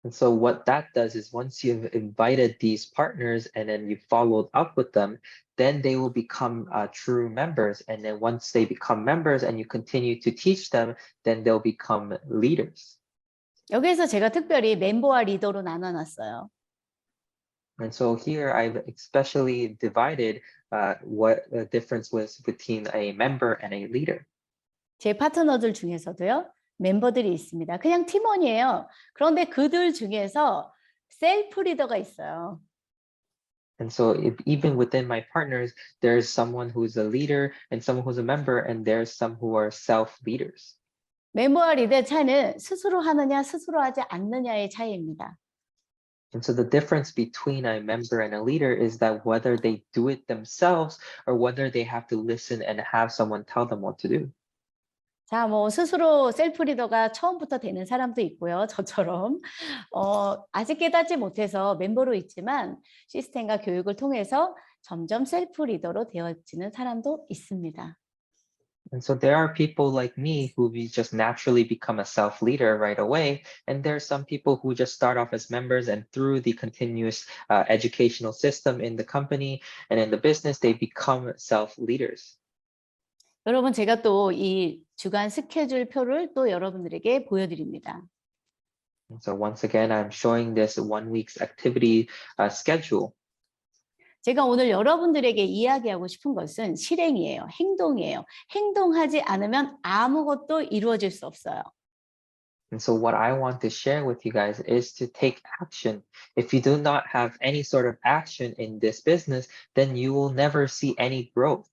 And so what that does is once you've invited these partners and then you followed up with them, then they will become true members. And then once they become members and you continue to teach them, then they'll become leaders. 여기에서 제가 특별히 멤버와 리더로 나눠놨어요. And so here I've especially divided what the difference was between a member and a leader. 제 파트너들 중에서도요. 멤버들이 있습니다. 그냥 팀원이에요. 그런데 그들 중에서 셀프 리더가 있어요. And so even within my partners, there's someone who's a leader and someone who's a member, and there's some who are self-leaders. 멤버와 리더의 차이는 스스로 하느냐 스스로 하지 않느냐의 차이입니다. And so the difference between a member and a leader is that whether they do it themselves or whether they have to listen and have someone tell them what to do. 자, 뭐 스스로 셀프 리더가 처음부터 되는 사람도 있고요. 저처럼 아직 깨닫지 못해서 멤버로 있지만 시스템과 교육을 통해서 점점 셀프 리더로 되어지는 사람도 있습니다. And so there are people like me who just naturally become a self-leader right away. And there are some people who just start off as members, and through the continuous educational system in the company and in the business, they become self-leaders. 여러분, 제가 또 이 주간 스케줄 표를 또 여러분들에게 보여드립니다. And so once again, I'm showing this 1 week's activity schedule. 제가 오늘 여러분들에게 이야기하고 싶은 것은 실행이에요. 행동이에요. 행동하지 않으면 아무것도 이루어질 수 없어요. And so what I want to share with you guys is to take action. If you do not have any sort of action in this business, then you will never see any growth.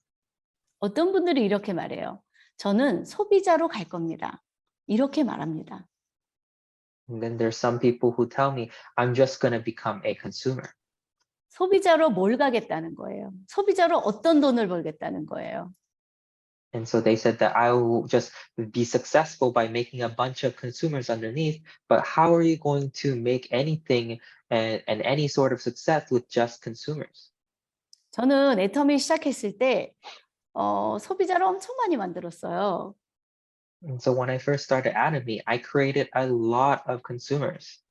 어떤 분들이 이렇게 말해요. 저는 소비자로 갈 겁니다. 이렇게 말합니다. And then there's some people who tell me, I'm just going to become a consumer. 소비자로 뭘 가겠다는 거예요. 소비자로 어떤 돈을 벌겠다는 거예요. And so they said that I will just be successful by making a bunch of consumers underneath, but how are you going to make anything and any sort of success with just consumers? 저는 애터미 시작했을 때 소비자를 엄청 많이 만들었어요. And so when I first started Atomy, I created a lot of consumers.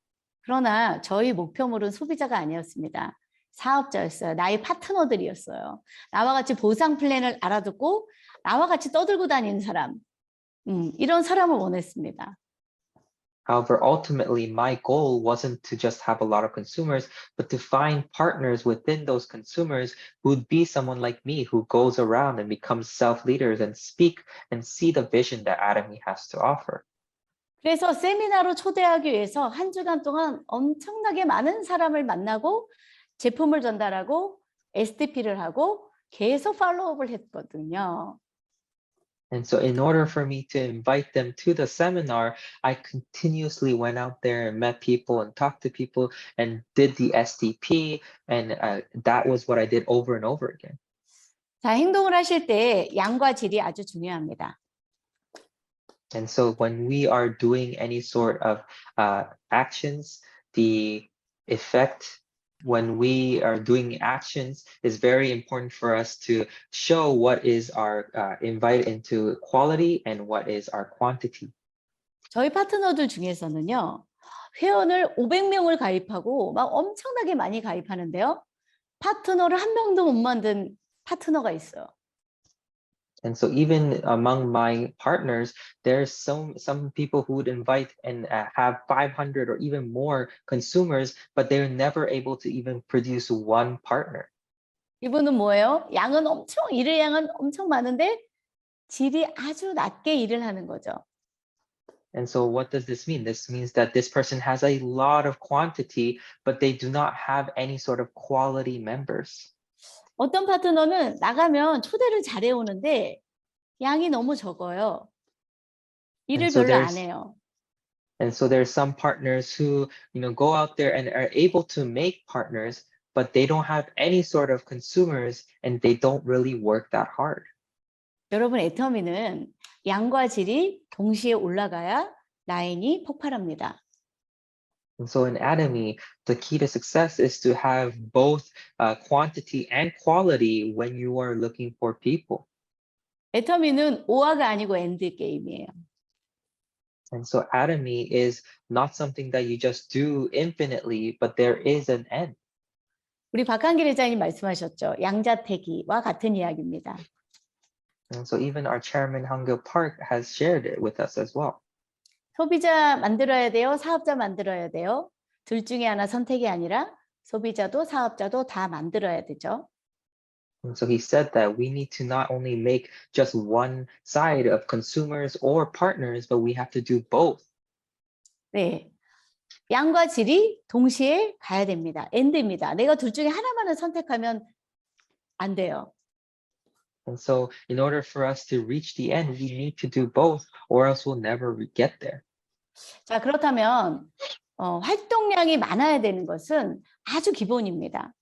그러나 저희 목표물은 소비자가 아니었습니다. 사업자였어요. 나의 파트너들이었어요. 나와 같이 보상 플랜을 알아듣고 나와 같이 떠들고 다니는 사람. 이런 사람을 원했습니다. However, ultimately, my goal wasn't to just have a lot of consumers, but to find partners within those consumers who'd be someone like me who goes around and becomes self-leaders and speak and see the vision that Atomy has to offer. 그래서 세미나로 초대하기 위해서 한 주간 동안 엄청나게 많은 사람을 만나고 제품을 전달하고 STP를 하고 계속 팔로우업을 했거든요. And so in order for me to invite them to the seminar, I continuously went out there and met people and talked to people and did the STP. And that was what I did over and over again. 자, 행동을 하실 때 양과 질이 아주 중요합니다. And so when we are doing any sort of actions, the effect when we are doing actions is very important for us to show what is our invite into quality and what is our quantity. 저희 파트너들 중에서는요. 회원을 500명을 가입하고 막 엄청나게 많이 가입하는데요. 파트너를 한 명도 못 만든 파트너가 있어요. And so even among my partners, there's some people who would invite and have 500 or even more consumers, but they're never able to even produce one partner. 이분은 뭐예요? 일의 양은 엄청 많은데 질이 아주 낮게 일을 하는 거죠. And so what does this mean? This means that this person has a lot of quantity, but they do not have any sort of quality members. 어떤 파트너는 나가면 초대를 잘해 오는데 양이 너무 적어요. 일을 so 별로 안 there's- 해요. And so there's some partners who, go out there and are able to make partners, but they don't have any sort of consumers and they don't really work that hard. 여러분, 애터미는 양과 질이 동시에 올라가야 라인이 폭발합니다. And so in Atomy, the key to success is to have both quantity and quality when you are looking for people. 애터미는 오아가 아니고 엔드 게임이에요. And so Atomy is not something that you just do infinitely, but there is an end. 우리 박한길 회장님 말씀하셨죠. 양자택일과 같은 이야기입니다. And so even our chairman, Hangil Park, has shared it with us as well. 소비자 만들어야 돼요? 사업자 만들어야 돼요? 둘 중에 하나 선택이 아니라 소비자도 사업자도 다 만들어야 되죠. And so he said that we need to not only make just one side of consumers or partners, but we have to do both. 네, 양과 질이 동시에 가야 됩니다. 엔드입니다. 내가 둘 중에 하나만을 선택하면 안 돼요. And so in order for us to reach the end, we need to do both, or else we'll never get there. 자, 그렇다면 활동량이 많아야 되는 것은 아주 기본입니다.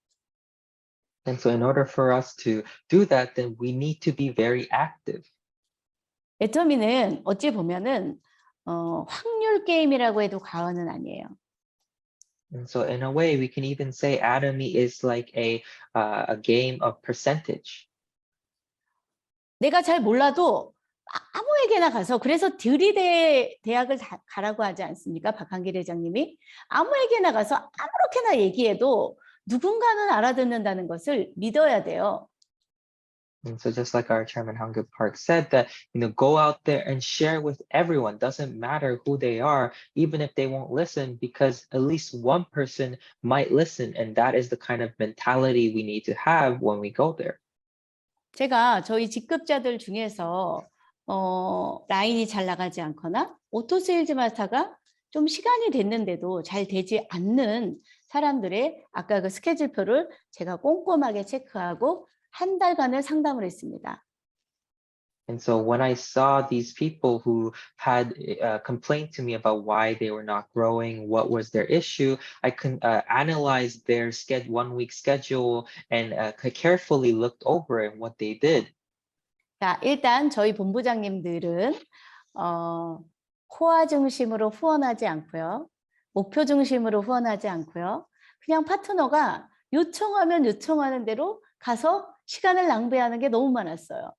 And so in order for us to do that, then we need to be very active. 애터미는 어찌 보면은 확률 게임이라고 해도 과언은 아니에요. And so in a way, we can even say Atomy is like a game of percentage. 내가 잘 몰라도 아무에게나 가서, 그래서 들이대 대학을 가라고 하지 않습니까? 박한길 회장님이 아무에게나 가서 아무렇게나 얘기해도 누군가는 알아듣는다는 것을 믿어야 돼요. And so just like our chairman Hangil Park said that, go out there and share with everyone. Doesn't matter who they are, even if they won't listen, because at least one person might listen. And that is the kind of mentality we need to have when we go there. 제가 저희 직급자들 중에서 라인이 잘 나가지 않거나 오토세일즈 마스터가 좀 시간이 됐는데도 잘 되지 않는 사람들의 아까 그 스케줄표를 제가 꼼꼼하게 체크하고 한 달간을 상담을 했습니다. And so when I saw these people who had complained to me about why they were not growing, what was their issue, I can analyze their 1-week schedule and carefully looked over it and what they did. 자, 일단 저희 본부장님들은 코어 중심으로 후원하지 않고요. 목표 중심으로 후원하지 않고요. 그냥 파트너가 요청하면 요청하는 대로 가서 시간을 낭비하는 게 너무 많았어요.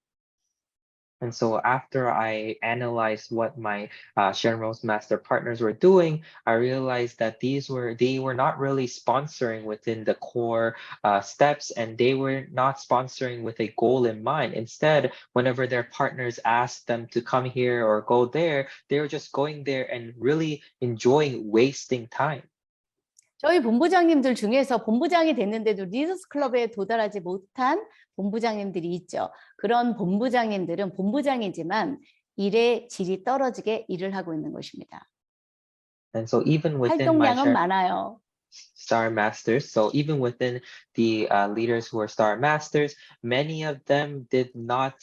And so after I analyzed what my Sharemo's master partners were doing, I realized that they were not really sponsoring within the core steps, and they were not sponsoring with a goal in mind. Instead, whenever their partners asked them to come here or go there, they were just going there and really enjoying wasting time. 저희 본부장님들 중에서 본부장이 됐는데도 리더스 클럽에 도달하지 못한 본부장님들이 있죠. 그런 본부장님들은 본부장이지만 일의 질이 떨어지게 일을 하고 있는 것입니다. And so even within my 활동량은 많아요. Star Masters, so even within the leaders who are Star Masters, many of them did not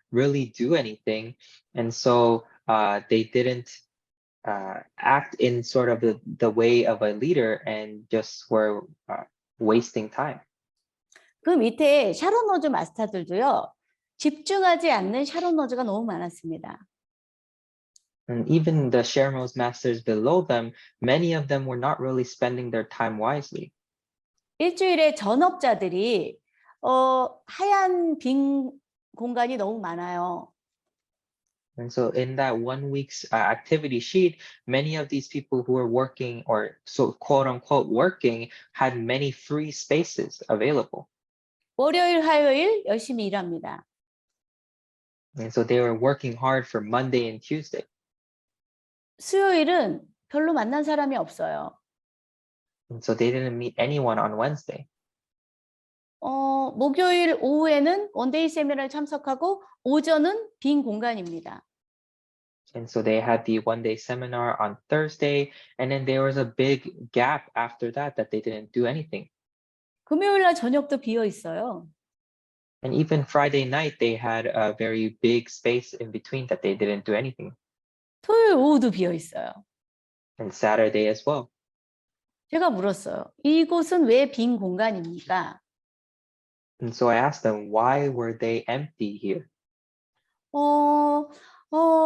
really do anything, and so they didn't act in sort of the way of a leader and just were wasting time. 그 밑에 샤론 노즈 마스터들도요. 집중하지 않는 샤론 노즈가 너무 많았습니다. And even the Sharemo's masters below them, many of them were not really spending their time wisely. 일주일에 전업자들이 하얀 빈 공간이 너무 많아요. And so in that 1 week's activity sheet, many of these people who were working or so quote unquote working had many free spaces available. 월요일, 화요일 열심히 일합니다. And so they were working hard for Monday and Tuesday. 수요일은 별로 만난 사람이 없어요. And so they didn't meet anyone on Wednesday. 목요일 오후에는 원데이 세미나를 참석하고 오전은 빈 공간입니다. And so they had the 1-day seminar on Thursday, and then there was a big gap after that they didn't do anything. 금요일 날 저녁도 비어 있어요. And even Friday night, they had a very big space in between that they didn't do anything. 토요일 오후도 비어 있어요. and Saturday as well. 제가 물었어요. 이곳은 왜 빈 공간입니까? And so I asked them, why were they empty here?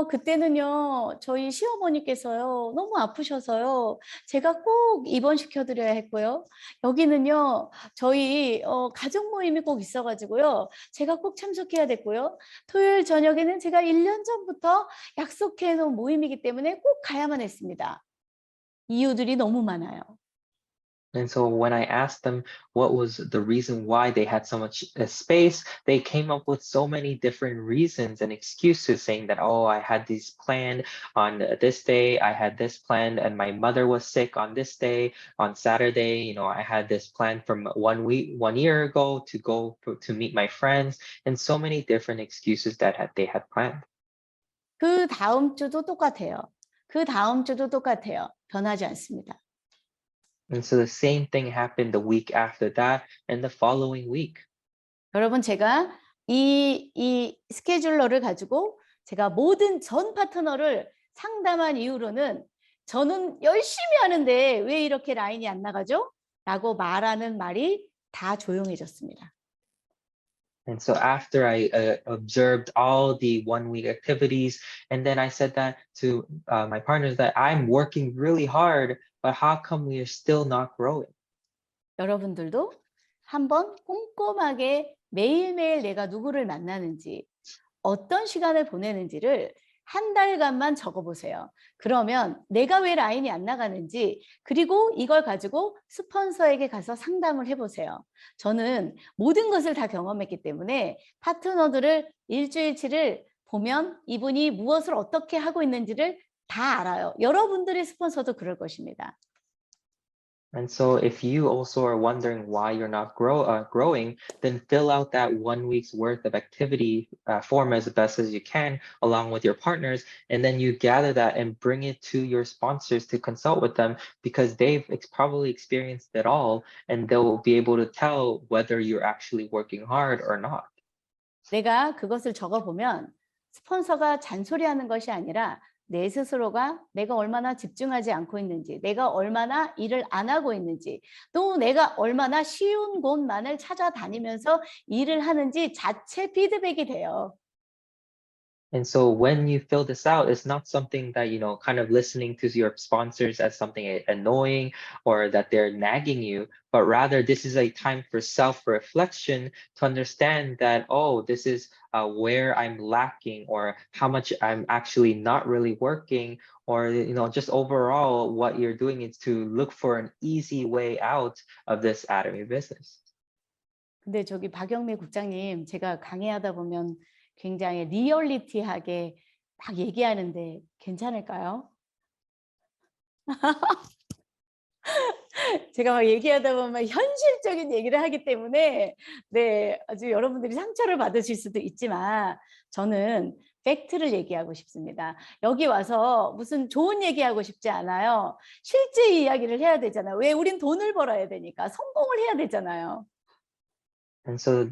그때는요, 저희 시어머니께서요, 너무 아프셔서요, 제가 꼭 입원시켜드려야 했고요. 여기는요, 저희 가족 모임이 꼭 있어가지고요, 제가 꼭 참석해야 됐고요. 토요일 저녁에는 제가 1년 전부터 약속해 놓은 모임이기 때문에 꼭 가야만 했습니다. 이유들이 너무 많아요. And so when I asked them what was the reason why they had so much space, they came up with so many different reasons and excuses saying that, oh, I had these planned on this day, I had this planned, and my mother was sick on this day. On Saturday, I had this planned from 1 year ago to go to meet my friends, and so many different excuses that they had planned. 그 다음 주도 똑같아요. 그 다음 주도 똑같아요. 변하지 않습니다. And so the same thing happened the week after that and the following week. 여러분, 제가 이 스케줄러를 가지고 제가 모든 전 파트너를 상담한 이후로는 저는 열심히 하는데 왜 이렇게 라인이 안 나가죠? 라고 말하는 말이 다 조용해졌습니다. And so after I observed all the 1 week activities, and then I said that to my partners that I'm working really hard, but how come we are still not growing? 여러분들도 한번 꼼꼼하게 매일매일 내가 누구를 만나는지, 어떤 시간을 보내는지를 한 달간만 적어보세요. 그러면 내가 왜 라인이 안 나가는지, 그리고 이걸 가지고 스폰서에게 가서 상담을 해보세요. 저는 모든 것을 다 경험했기 때문에 파트너들을 일주일치를 보면 이분이 무엇을 어떻게 하고 있는지를 다 알아요. 여러분들의 스폰서도 그럴 것입니다. And so if you also are wondering why you're not growing, then fill out that 1 week's worth of activity form as best as you can along with your partners. And then you gather that and bring it to your sponsors to consult with them because they've probably experienced it all and they'll be able to tell whether you're actually working hard or not. 내가 그것을 적어보면 스폰서가 잔소리하는 것이 아니라 내 스스로가 내가 얼마나 집중하지 않고 있는지, 내가 얼마나 일을 안 하고 있는지, 또 내가 얼마나 쉬운 곳만을 찾아다니면서 일을 하는지 자체 피드백이 돼요. And so when you fill this out, it's not something that, kind of listening to your sponsors as something annoying or that they're nagging you, but rather this is a time for self-reflection to understand that, oh, this is where I'm lacking or how much I'm actually not really working or, just overall what you're doing is to look for an easy way out of this Atomy business. 근데 저기 박영미 국장님, 제가 강의하다 보면 굉장히 리얼리티하게 막 얘기하는데 괜찮을까요? 제가 막 얘기하다 보면 현실적인 얘기를 하기 때문에 아주 여러분들이 상처를 받으실 수도 있지만 저는 팩트를 얘기하고 싶습니다. 여기 와서 무슨 좋은 얘기하고 싶지 않아요. 실제 이야기를 해야 되잖아요. 왜? 우린 돈을 벌어야 되니까 성공을 해야 되잖아요. And so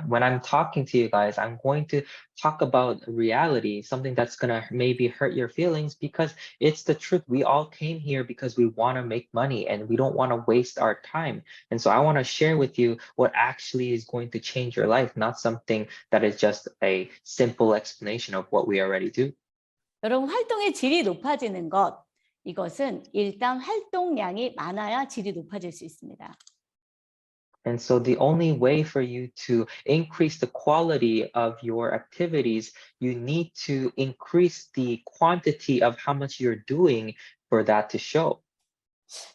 when I'm talking to you guys, I'm going to talk about reality, something that's going to maybe hurt your feelings because it's the truth. We all came here because we want to make money and we don't want to waste our time. And so I want to share with you what actually is going to change your life, not something that is just a simple explanation of what we already do. 여러분, 활동의 질이 높아지는 것, 이것은 일단 활동량이 많아야 질이 높아질 수 있습니다. And so the only way for you to increase the quality of your activities, you need to increase the quantity of how much you're doing for that to show.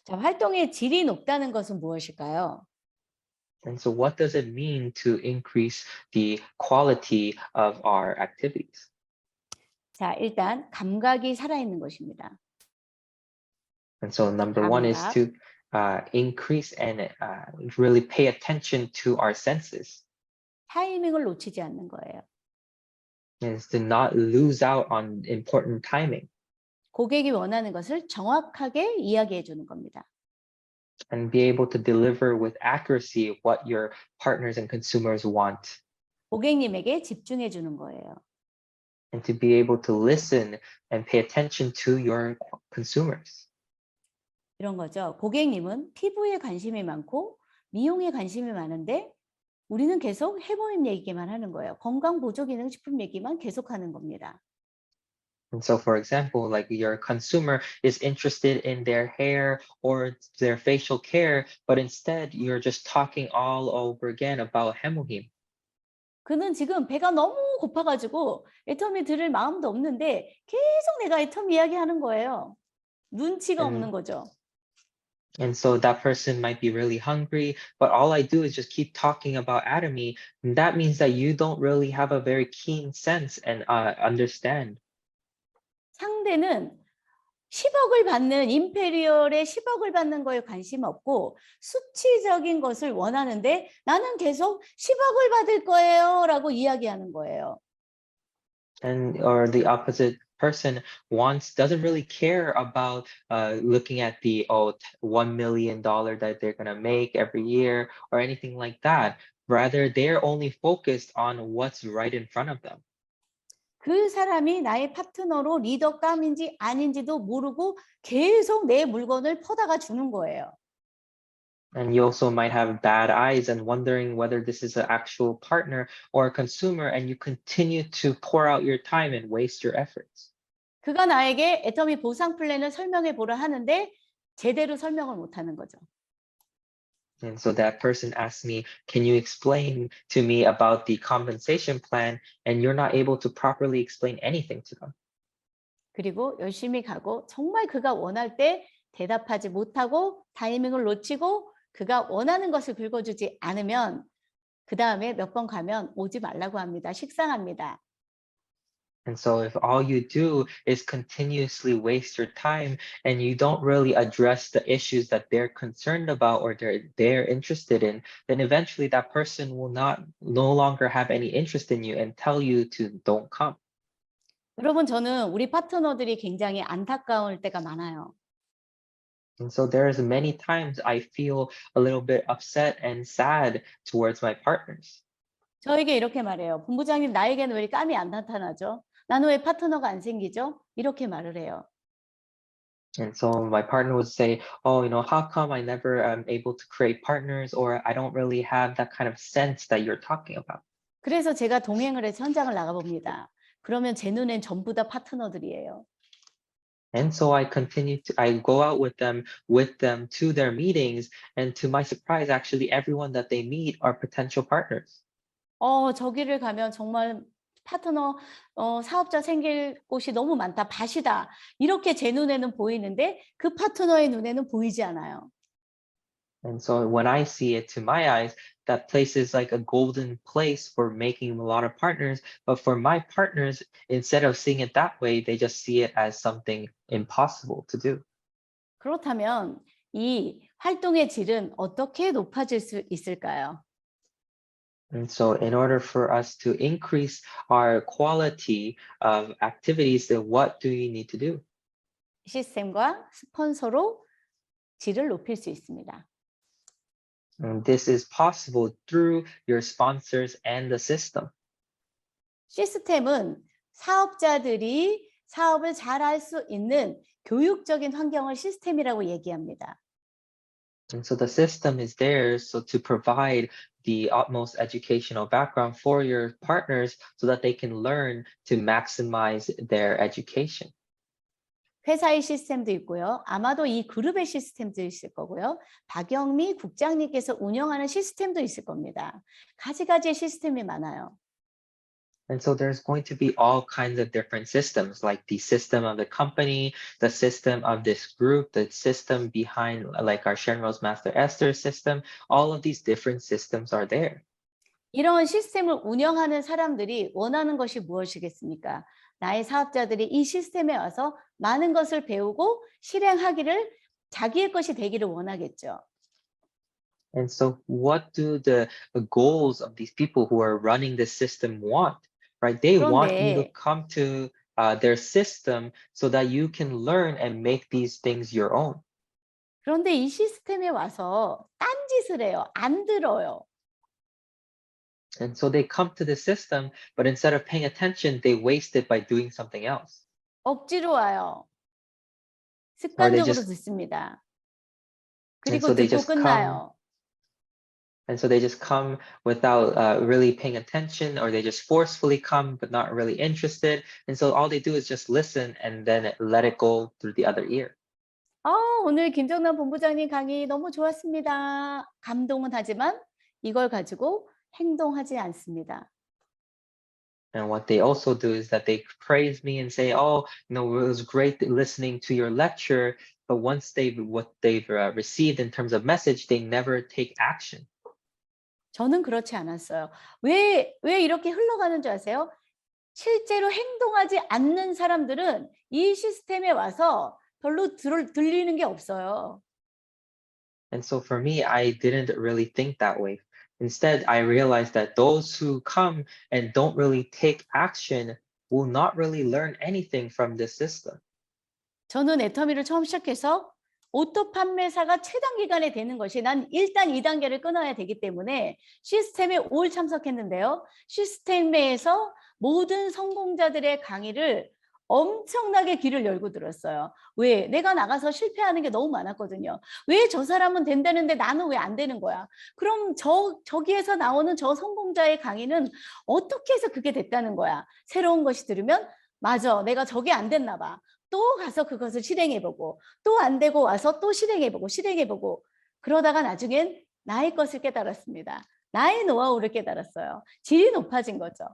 자, 활동의 질이 높다는 것은 무엇일까요? And so what does it mean to increase the quality of our activities? 자, 일단 감각이 살아있는 것입니다. And so number one is to increase and really pay attention to our senses. 타이밍을 놓치지 않는 거예요. Is to not lose out on important timing. 고객이 원하는 것을 정확하게 이야기해 주는 겁니다. And be able to deliver with accuracy what your partners and consumers want. 고객님에게 집중해 주는 거예요. And to be able to listen and pay attention to your consumers. 이런 거죠. 고객님은 피부에 관심이 많고 미용에 관심이 많은데 우리는 계속 해모임 얘기만 하는 거예요. 건강보조기능식품 얘기만 계속하는 겁니다. And so, for example, like your consumer is interested in their hair or their facial care, but instead you're just talking all over again about hemohim. 그는 지금 배가 너무 고파가지고 애터미 들을 마음도 없는데 계속 내가 애터미 이야기하는 거예요. 눈치가 없는 And 거죠. and so that person might be really hungry, but all I do is just keep talking about Atomy. And that means that you don't really have a very keen sense and understand. 상대는 10억을 받는 임페리얼의 10억을 받는 거에 관심 없고 수치적인 것을 원하는데 나는 계속 10억을 받을 거예요라고 이야기하는 거예요. And or the opposite person doesn't really care about looking at the $1 million that they're gonna make every year or anything like that. Rather, they're only focused on what's right in front of them. 그 사람이 나의 파트너로 리더감인지 아닌지도 모르고 계속 내 물건을 퍼다가 주는 거예요. And you also might have bad eyes and wondering whether this is an actual partner or a consumer, and you continue to pour out your time and waste your efforts. 그가 나에게 애터미 보상 플랜을 설명해 보라 하는데 제대로 설명을 못 하는 거죠. And so that person asks me, can you explain to me about the compensation plan? And you're not able to properly explain anything to them. 그리고 열심히 가고 정말 그가 원할 때 대답하지 못하고 타이밍을 놓치고 그가 원하는 것을 긁어주지 않으면 그 다음에 몇 번 가면 오지 말라고 합니다. 식상합니다. And so if all you do is continuously waste your time and you don't really address the issues that they're concerned about or they're interested in, then eventually that person will no longer have any interest in you and tell you to don't come. 여러분 저는 우리 파트너들이 굉장히 안타까울 때가 많아요. And so there's many times I feel a little bit upset and sad towards my partners. 저에게 이렇게 말해요. 본부장님 나에게는 왜 감이 안 나타나죠? 나는 왜 파트너가 안 생기죠? 이렇게 말을 해요. And so my partner would say, oh, how come I never am able to create partners, or I don't really have that kind of sense that you're talking about. 그래서 제가 동행을 해서 현장을 나가봅니다. 그러면 제 눈엔 전부 다 파트너들이에요. And so I go out with them to their meetings, and to my surprise, actually everyone that they meet are potential partners. 저기를 가면 정말 파트너 사업자 생길 곳이 너무 많다. 밭이다. 이렇게 제 눈에는 보이는데 그 파트너의 눈에는 보이지 않아요. And so when I see it to my eyes, that place is like a golden place for making a lot of partners. But for my partners, instead of seeing it that way, they just see it as something impossible to do. 그렇다면 이 활동의 질은 어떻게 높아질 수 있을까요? And so in order for us to increase our quality of activities, then what do you need to do? 시스템과 스폰서로 질을 높일 수 있습니다. And this is possible through your sponsors and the system. 시스템은 사업자들이 사업을 잘할 수 있는 교육적인 환경을 시스템이라고 얘기합니다. And so the system is there to provide the utmost educational background for your partners so that they can learn to maximize their education. 회사의 시스템도 있고요. 아마도 이 그룹의 시스템도 있을 거고요. 박영미 국장님께서 운영하는 시스템도 있을 겁니다. 가지가지의 시스템이 많아요. And so there's going to be all kinds of different systems, like the system of the company, the system of this group, the system behind like our Shenrose Master Esther system. All of these different systems are there. 이런 시스템을 운영하는 사람들이 원하는 것이 무엇이겠습니까? 나의 사업자들이 이 시스템에 와서 많은 것을 배우고 실행하기를 자기의 것이 되기를 원하겠죠. And so what do the goals of these people who are running this system want? Right? They want you to come to their system so that you can learn and make these things your own. 그런데 이 시스템에 와서 딴짓을 해요. 안 들어요. And so they come to the system, but instead of paying attention, they waste it by doing something else. 억지로 와요. 습관적으로 듣습니다. And 그리고 so they 듣고 just come 끝나요. And so they just come without really paying attention, or they just forcefully come but not really interested. And so all they do is just listen and then let it go through the other ear. 오늘 김정남 본부장님 강의 너무 좋았습니다. 감동은 하지만 이걸 가지고 행동하지 않습니다. And what they also do is that they praise me and say, "Oh, it was great listening to your lecture." But once what they've received in terms of message, they never take action. 저는 그렇지 않았어요. 왜 이렇게 흘러가는 줄 아세요? 실제로 행동하지 않는 사람들은 이 시스템에 와서 별로 들리는 게 없어요. And so for me, I didn't really think that way. Instead, I realized that those who come and don't really take action will not really learn anything from this system. 저는 애터미를 처음 시작해서 오토 판매사가 최단 기간에 되는 것이 난 일단 2단계를 끊어야 되기 때문에 시스템에 올 참석했는데요. 시스템에서 모든 성공자들의 강의를 엄청나게 귀를 열고 들었어요. 왜? 내가 나가서 실패하는 게 너무 많았거든요. 왜 저 사람은 된다는데 나는 왜 안 되는 거야? 그럼 저기에서 나오는 저 성공자의 강의는 어떻게 해서 그게 됐다는 거야? 새로운 것이 들으면 맞아, 내가 저게 안 됐나 봐. 또 가서 그것을 실행해보고 또 안 되고 와서 또 실행해보고 그러다가 나중엔 나의 것을 깨달았습니다. 나의 노하우를 깨달았어요. 질이 높아진 거죠.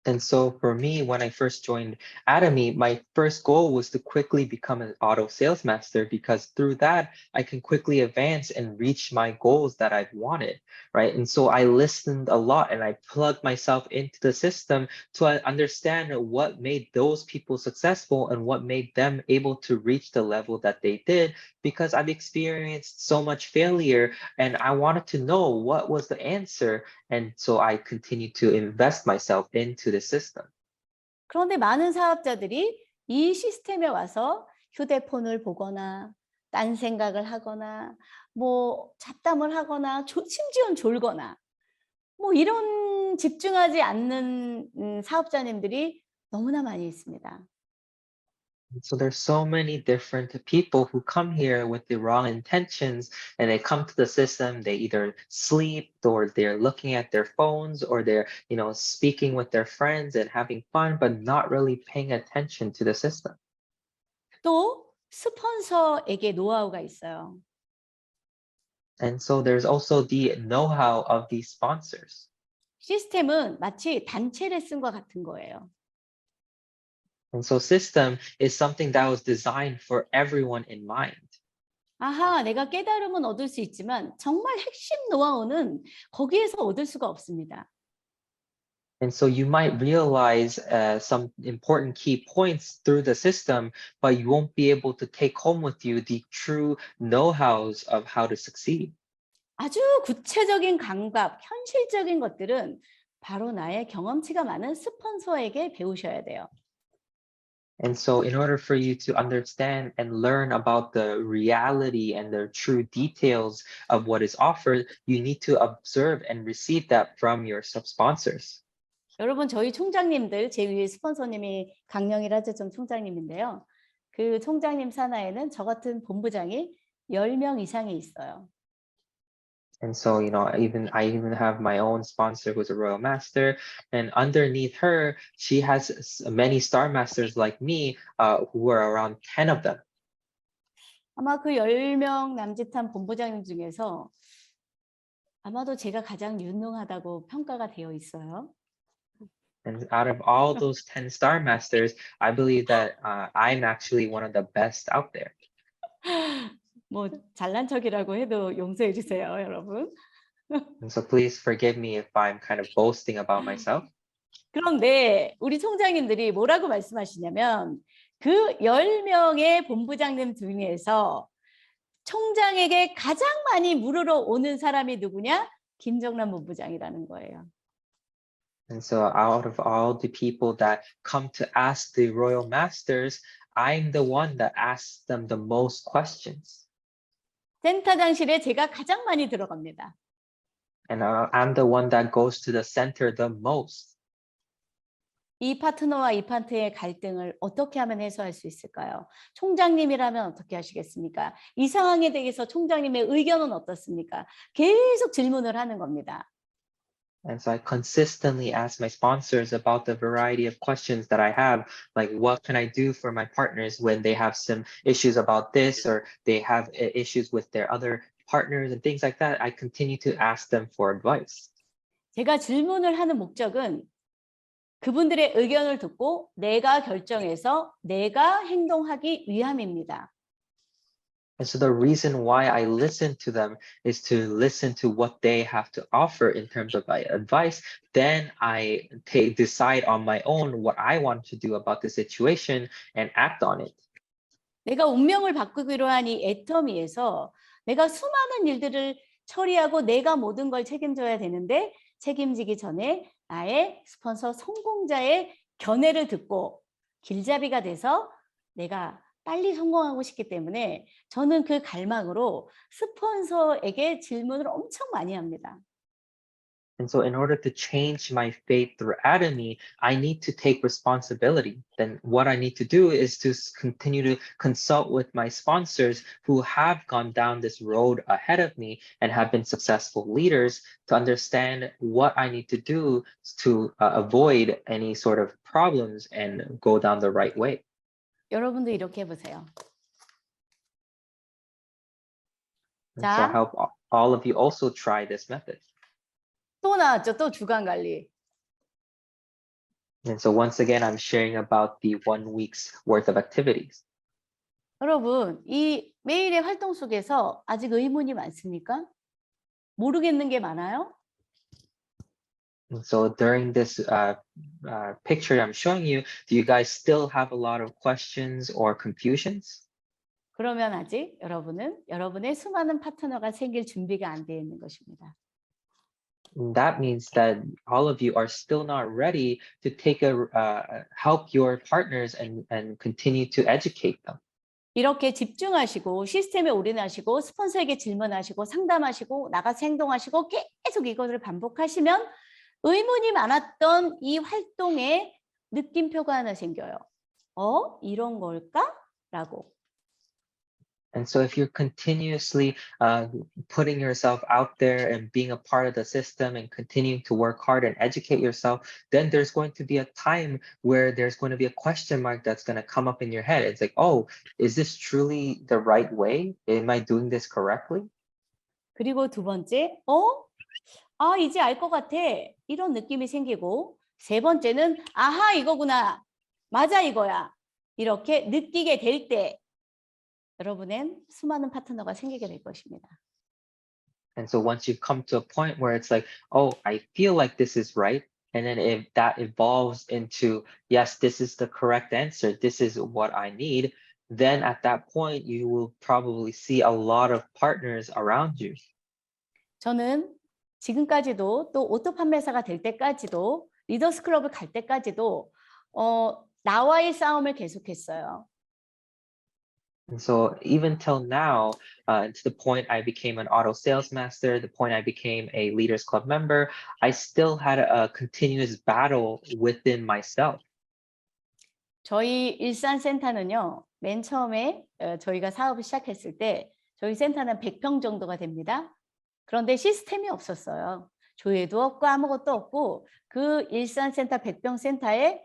And so for me, when I first joined Atomy, my first goal was to quickly become an auto sales master, because through that, I can quickly advance and reach my goals that I've wanted, right? And so I listened a lot and I plugged myself into the system to understand what made those people successful and what made them able to reach the level that they did, because I've experienced so much failure and I wanted to know what was the answer. And so I continued to invest myself into the system. 그런데 많은 사업자들이 이 시스템에 와서 휴대폰을 보거나 딴 생각을 하거나 뭐 잡담을 하거나 심지어는 졸거나 뭐 이런 집중하지 않는 사업자님들이 너무나 많이 있습니다. So there's so many different people who come here with the wrong intentions, and they come to the system, they either sleep or they're looking at their phones, or they're, speaking with their friends and having fun, but not really paying attention to the system. 또 스폰서에게 노하우가 있어요. And so there's also the know-how of these sponsors. 시스템은 마치 단체 레슨과 같은 거예요. And so system is something that was designed for everyone in mind. 아하, 내가 깨달음은 얻을 수 있지만 정말 핵심 노하우는 거기에서 얻을 수가 없습니다. And so you might realize some important key points through the system, but you won't be able to take home with you the true know-hows of how to succeed. 아주 구체적인 감각, 현실적인 것들은 바로 나의 경험치가 많은 스폰서에게 배우셔야 돼요. And so in order for you to understand and learn about the reality and the true details of what is offered, you need to observe and receive that from your sponsors. 여러분, 저희 총장님들, 제 위에 스폰서님이 강영일아재점 총장님인데요. 그 총장님 산하에는 저 같은 본부장이 10명 이상이 있어요. And so, I even have my own sponsor who's a Royal Master, and underneath her, she has many Star Masters like me, who are around 10 of them. 아마 그 10명 남짓한 본부장님 중에서 아마도 제가 가장 유능하다고 평가가 되어 있어요. And out of all those 10 Star Masters, I believe that I'm actually one of the best out there. 뭐 잘난 척이라고 해도 용서해 주세요, 여러분. And so please forgive me if I'm kind of boasting about myself. 그런데 우리 총장님들이 뭐라고 말씀하시냐면 그 10명의 본부장님 중에서 총장에게 가장 많이 물으러 오는 사람이 누구냐? 김정남 본부장이라는 거예요. And so out of all the people that come to ask the Royal Masters, I'm the one that asks them the most questions. 센터장실에 제가 가장 많이 들어갑니다. And I'm the one that goes to the center the most. 이 파트너와 이 파트의 갈등을 어떻게 하면 해소할 수 있을까요? 총장님이라면 어떻게 하시겠습니까? 이 상황에 대해서 총장님의 의견은 어떻습니까? 계속 질문을 하는 겁니다. And so I consistently ask my sponsors about the variety of questions that I have, like what can I do for my partners when they have some issues about this or they have issues with their other partners and things like that. I continue to ask them for advice. 제가 질문을 하는 목적은 그분들의 의견을 듣고 내가 결정해서 내가 행동하기 위함입니다. And so the reason why I listen to them is to listen to what they have to offer in terms of advice. Then I decide on my own what I want to do about the situation and act on it. 내가 운명을 바꾸기로 한 이 애터미에서 내가 수많은 일들을 처리하고 내가 모든 걸 책임져야 되는데 책임지기 전에 나의 스폰서 성공자의 견해를 듣고 길잡이가 돼서 내가 빨리 성공하고 싶기 때문에 저는 그 갈망으로 스폰서에게 질문을 엄청 많이 합니다. And so in order to change my fate through Atomy, I need to take responsibility. Then what I need to do is to continue to consult with my sponsors who have gone down this road ahead of me and have been successful leaders to understand what I need to do to avoid any sort of problems and go down the right way. 여러분도 이렇게 해보세요. And so I 자, hope all of you also try this method. 또 나왔죠. 또 주간 관리. And so once again, I'm sharing about the 1 week's worth of activities. 여러분, 이 매일의 활동 속에서 아직 의문이 많습니까? 모르겠는 게 많아요? And so during this picture I'm showing you, do you guys still have a lot of questions or confusions? 그러면 아직 여러분은 여러분의 수많은 파트너가 생길 준비가 안 되어 있는 것입니다. That means that all of you are still not ready to take help your partners and continue to educate them. 이렇게 집중하시고 시스템에 올인하시고 스폰서에게 질문하시고 상담하시고 나가서 행동하시고 계속 이것을 반복하시면 의문이 많았던 이 활동에 느낌표가 하나 생겨요. 이런 걸까? 라고. And so if you're continuously putting yourself out there and being a part of the system and continuing to work hard and educate yourself, then there's going to be a time where there's going to be a question mark that's going to come up in your head. It's like, oh, is this truly the right way? Am I doing this correctly? 그리고 두 번째, 이제 알 것 같아. 이런 느낌이 생기고 세 번째는 아하 이거구나. 맞아 이거야. 이렇게 느끼게 될 때 여러분은 수많은 파트너가 생기게 될 것입니다. And so once you've come to a point where it's like, oh, I feel like this is right. And then if that evolves into, yes, this is the correct answer. This is what I need. Then at that point, you will probably see a lot of partners around you. 저는 지금까지도 또 오토 판매사가 될 때까지도 리더스 클럽을 갈 때까지도 나와의 싸움을 계속했어요. And so even till now, to the point I became an auto sales master, the point I became a Leaders Club member, I still had a continuous battle within myself. 저희 일산센터는요. 맨 처음에 저희가 사업을 시작했을 때 저희 센터는 100평 정도가 됩니다. 그런데 시스템이 없었어요. 조회도 없고 아무것도 없고 그 일산센터 100평 센터에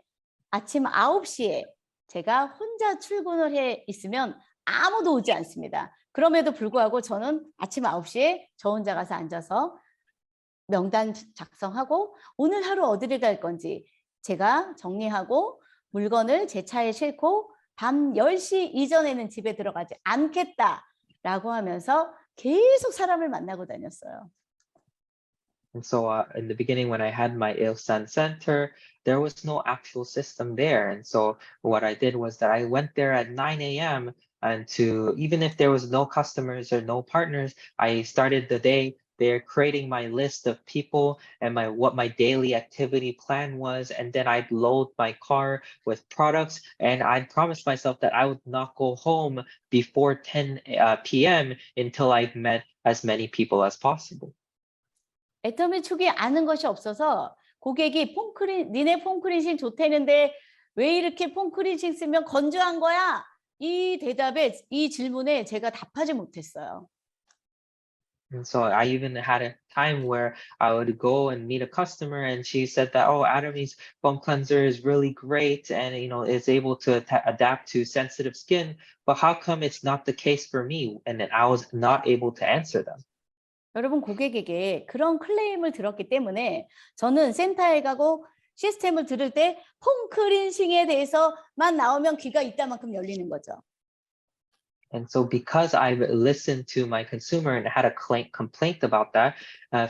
아침 9시에 제가 혼자 출근을 해 있으면 아무도 오지 않습니다. 그럼에도 불구하고 저는 아침 9시에 저 혼자 가서 앉아서 명단 작성하고 오늘 하루 어디를 갈 건지 제가 정리하고 물건을 제 차에 싣고 밤 10시 이전에는 집에 들어가지 않겠다라고 하면서 계속 사람을 만나고 다녔어요. And so in the beginning, when I had my Ilsan Center, there was no actual system there. And so what I did was that I went there at 9 a.m. and even if there was no customers or no partners, I started the day there creating my list of people and what my daily activity plan was. And then I'd load my car with products and I'd promise myself that I would not go home before 10 p.m. until I'd met as many people as possible. 애터미 축이 아는 것이 없어서 고객이 니네 폼크린싱 좋다는데 왜 이렇게 폼크린싱 쓰면 건조한 거야? 이 질문에 제가 답하지 못했어요. And so I even had a time where I would go and meet a customer and she said that, oh, Atomy's foam cleanser is really great and is able to adapt to sensitive skin, but how come it's not the case for me? And then I was not able to answer them. 여러분 고객에게 그런 클레임을 들었기 때문에 저는 센터에 가고 시스템을 들을 때 폼크린싱에 대해서만 나오면 귀가 이따만큼 열리는 거죠. And so because I've listened to my consumer and had a complaint about that,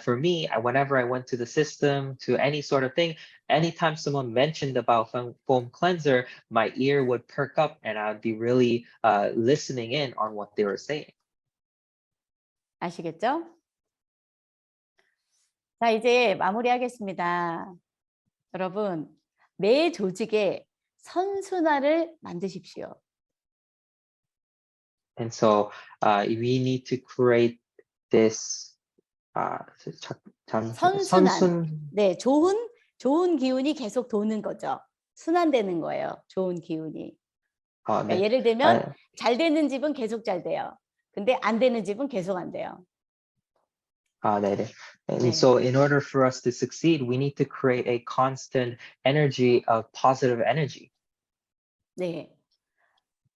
for me, whenever I went to the system, to any sort of thing, anytime someone mentioned about foam cleanser, my ear would perk up and I'd be really listening in on what they were saying. 아시겠죠? 자, 이제 마무리하겠습니다. 여러분, 내 조직에 선순환을 만드십시오. And so we need to create this 선순환. 네, 좋은 기운이 계속 도는 거죠. 순환되는 거예요. 좋은 기운이. 그러니까 네. 예를 들면 잘 되는 집은 계속 잘 돼요. 근데 안 되는 집은 계속 안 돼요. 네네. And so in order for us to succeed, we need to create a constant energy of positive energy. 네.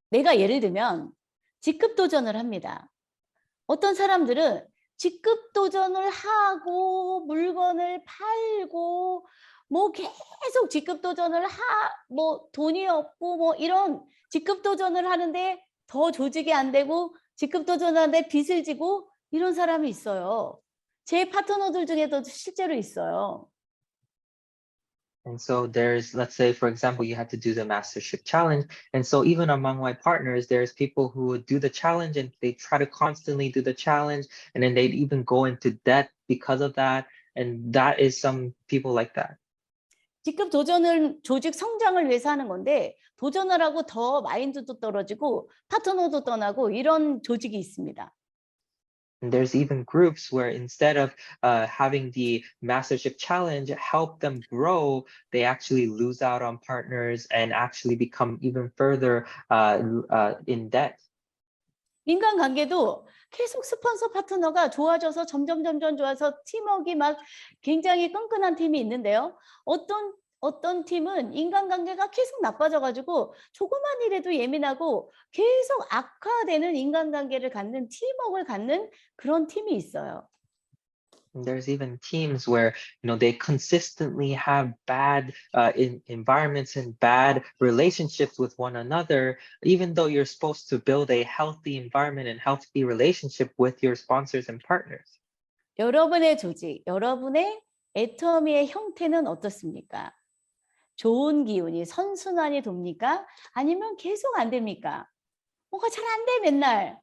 내가 예를 들면 직급 도전을 합니다. 어떤 사람들은 직급 도전을 하고 물건을 팔고 뭐 계속 직급 도전을 뭐 돈이 없고 뭐 이런 직급 도전을 하는데 더 조직이 안 되고 직급 도전하는데 빚을 지고 이런 사람이 있어요. 제 파트너들 중에도 실제로 있어요. And so there's, let's say, for example, you had to do the mastership challenge. And so even among my partners, there's people who would do the challenge and they try to constantly do the challenge. And then they'd even go into debt because of that. And that is some people like that. 직급 도전은 조직 성장을 위해서 하는 건데 도전을 하고 더 마인드도 떨어지고 파트너도 떠나고 이런 조직이 있습니다. And there's even groups where instead of having the mastership challenge help them grow, they actually lose out on partners and actually become even further in debt. 인간관계도 계속 스폰서 파트너가 좋아져서 점점 좋아서 팀워크가 막 굉장히 끈끈한 팀이 있는데요. 어떤 팀은 인간관계가 계속 나빠져가지고 조그만 일에도 예민하고 계속 악화되는 인간관계를 갖는 팀워크를 갖는 그런 팀이 있어요. And there's even teams where they consistently have bad environments and bad relationships with one another, even though you're supposed to build a healthy environment and healthy relationship with your sponsors and partners. 여러분의 조직, 여러분의 애터미의 형태는 어떻습니까? 좋은 기운이 선순환이 돕니까? 아니면 계속 안 됩니까? 뭐가 잘 안 돼, 맨날.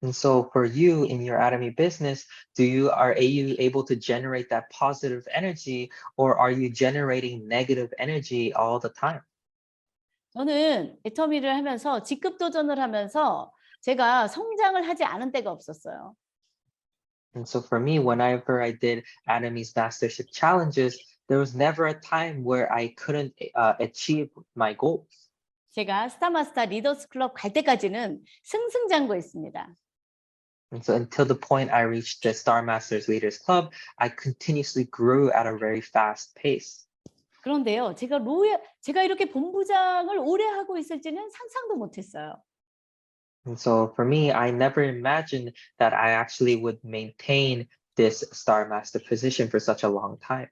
And so for you in your Atomy business, are you able to generate that positive energy or are you generating negative energy all the time? 저는 애터미를 하면서 직급 도전을 하면서 제가 성장을 하지 않은 때가 없었어요. And so for me, whenever I did Atomy's mastership challenges, there was never a time where I couldn't achieve my goals. 제가 스타마스터 리더스 클럽 갈 때까지는 승승장구했습니다. And so until the point I reached the Star Masters Leaders Club, I continuously grew at a very fast pace. 그런데요, 제가 이렇게 본부장을 오래 하고 있을지는 상상도 못했어요. And so for me, I never imagined that I actually would maintain this Star Master position for such a long time.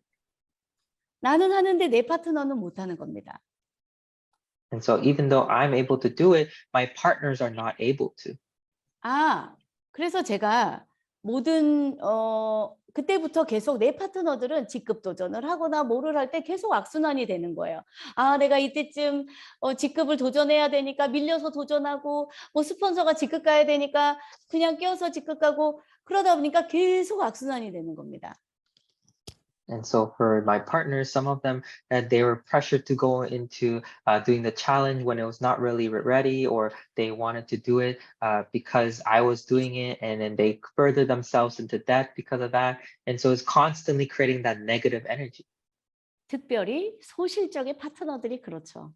나는 하는데 내 파트너는 못하는 겁니다. And so even though I'm able to do it, my partners are not able to. 그래서 제가 그때부터 계속 내 파트너들은 직급 도전을 하거나 뭐를 할 때 계속 악순환이 되는 거예요. 내가 이때쯤 직급을 도전해야 되니까 밀려서 도전하고 뭐 스폰서가 직급 가야 되니까 그냥 껴서 직급 가고 그러다 보니까 계속 악순환이 되는 겁니다. And so for my partners, some of them, they were pressured to go into doing the challenge when it was not really ready, or they wanted to do it because I was doing it, and then they further themselves into debt because of that. And so it's constantly creating that negative energy, 특별히 소실적인 파트너들이 그렇죠.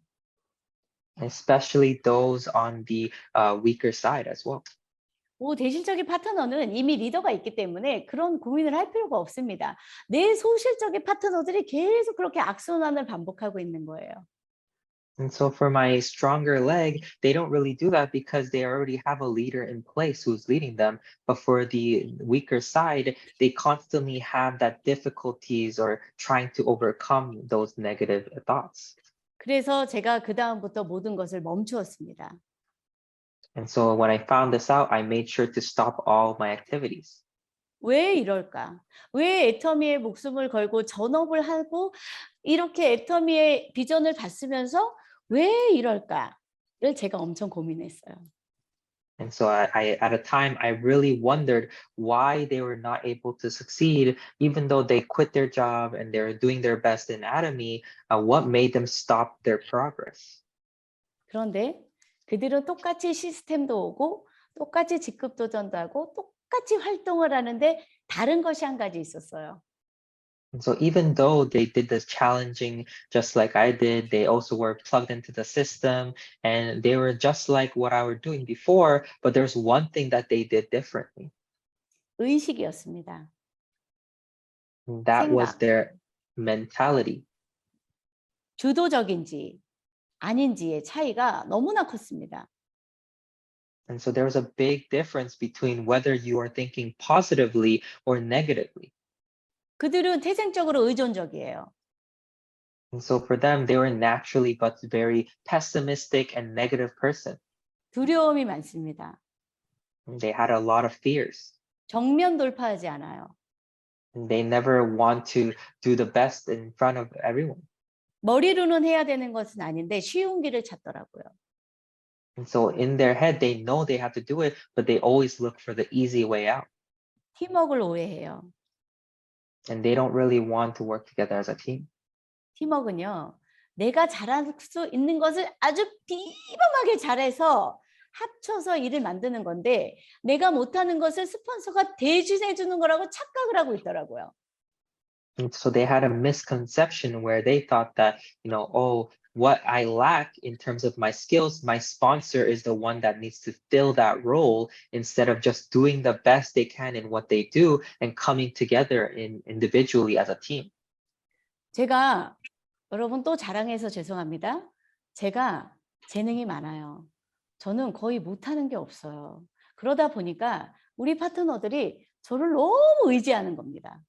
especially those on the weaker side as well. 대실적인 파트너는 이미 리더가 있기 때문에 그런 고민을 할 필요가 없습니다. 내 소실적인 파트너들이 계속 그렇게 악순환을 반복하고 있는 거예요. And so for my stronger leg, they don't really do that because they already have a leader in place who's leading them. But for the weaker side, they constantly have that difficulties or trying to overcome those negative thoughts. 그래서 제가 그다음부터 모든 것을 멈추었습니다. And so when I found this out, I made sure to stop all my activities. 왜 이럴까? 왜 애터미의 목숨을 걸고 전업을 하고 이렇게 애터미의 비전을 봤으면서 왜 이럴까를 제가 엄청 고민했어요. And so I at a time, I really wondered why they were not able to succeed, even though they quit their job and they're doing their best in Atomy. What made them stop their progress? 그런데 그들은 똑같이 시스템도 오고 똑같이 직급 도전도 하고 똑같이 활동을 하는데 다른 것이 한 가지 있었어요. And so even though they did this challenging just like I did, they also were plugged into the system and they were just like what I were doing before, but there's one thing that they did differently. 의식이었습니다. And that was 생각. their mentality. 주도적인지 아닌지의 차이가 너무나 컸습니다. And so there was a big difference between whether you are thinking positively or negatively. 그들은 태생적으로 의존적이에요. And so for them, they were naturally but very pessimistic and negative person. 두려움이 많습니다. And they had a lot of fears. 정면 돌파하지 않아요. And they never want to do the best in front of everyone. 머리로는 해야 되는 것은 아닌데 쉬운 길을 찾더라고요. And so in their head, they know they have to do it, but they always look for the easy way out. 팀워크를 오해해요. And they don't really want to work together as a team. 팀워크는요. 내가 잘할 수 있는 것을 아주 비범하게 잘해서 합쳐서 일을 만드는 건데 내가 못하는 것을 스폰서가 대신해 주는 거라고 착각을 하고 있더라고요. And so they had a misconception where they thought that, oh, what I lack in terms of my skills, my sponsor is the one that needs to fill that role instead of just doing the best they can in what they do and coming together individually as a team. 제가 여러분 또 자랑해서 죄송합니다. 제가 재능이 많아요. 저는 거의 못하는 게 없어요. 그러다 보니까 우리 파트너들이 저를 너무 의지하는 겁니다.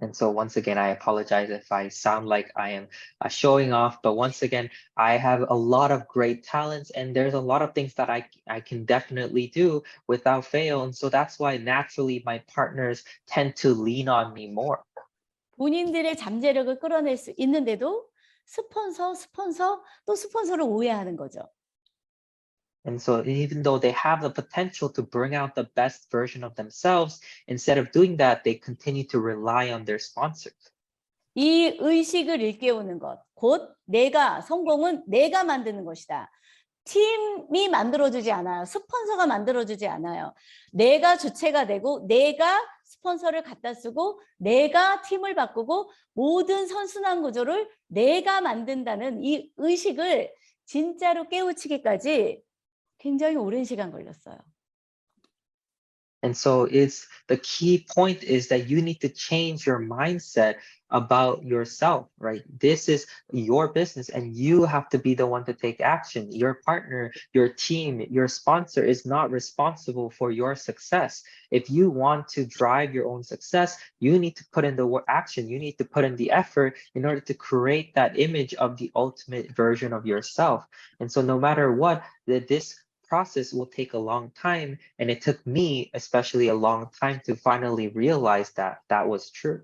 And so once again, I apologize if I sound like I am showing off, but once again, I have a lot of great talents and there's a lot of things that I can definitely do without fail. And so that's why naturally my partners tend to lean on me more. 본인들의 잠재력을 끌어낼 수 있는데도 또 스폰서를 오해하는 거죠. And so even though they have the potential to bring out the best version of themselves, instead of doing that, they continue to rely on their sponsors. 이 의식을 일깨우는 것, 곧 성공은 내가 만드는 것이다. 팀이 만들어주지 않아요. 스폰서가 만들어주지 않아요. 내가 주체가 되고 내가 스폰서를 갖다 쓰고 내가 팀을 바꾸고 모든 선순환 구조를 내가 만든다는 이 의식을 진짜로 깨우치기까지 굉장히 오랜 시간 걸렸어요. And so the key point is that you need to change your mindset about yourself, right? This is your business and you have to be the one to take action. Your partner, your team, your sponsor is not responsible for your success. If you want to drive your own success, you need to put in the action. You need to put in the effort in order to create that image of the ultimate version of yourself. And so no matter what, this process will take a long time, and it took me especially a long time to finally realize that that was true.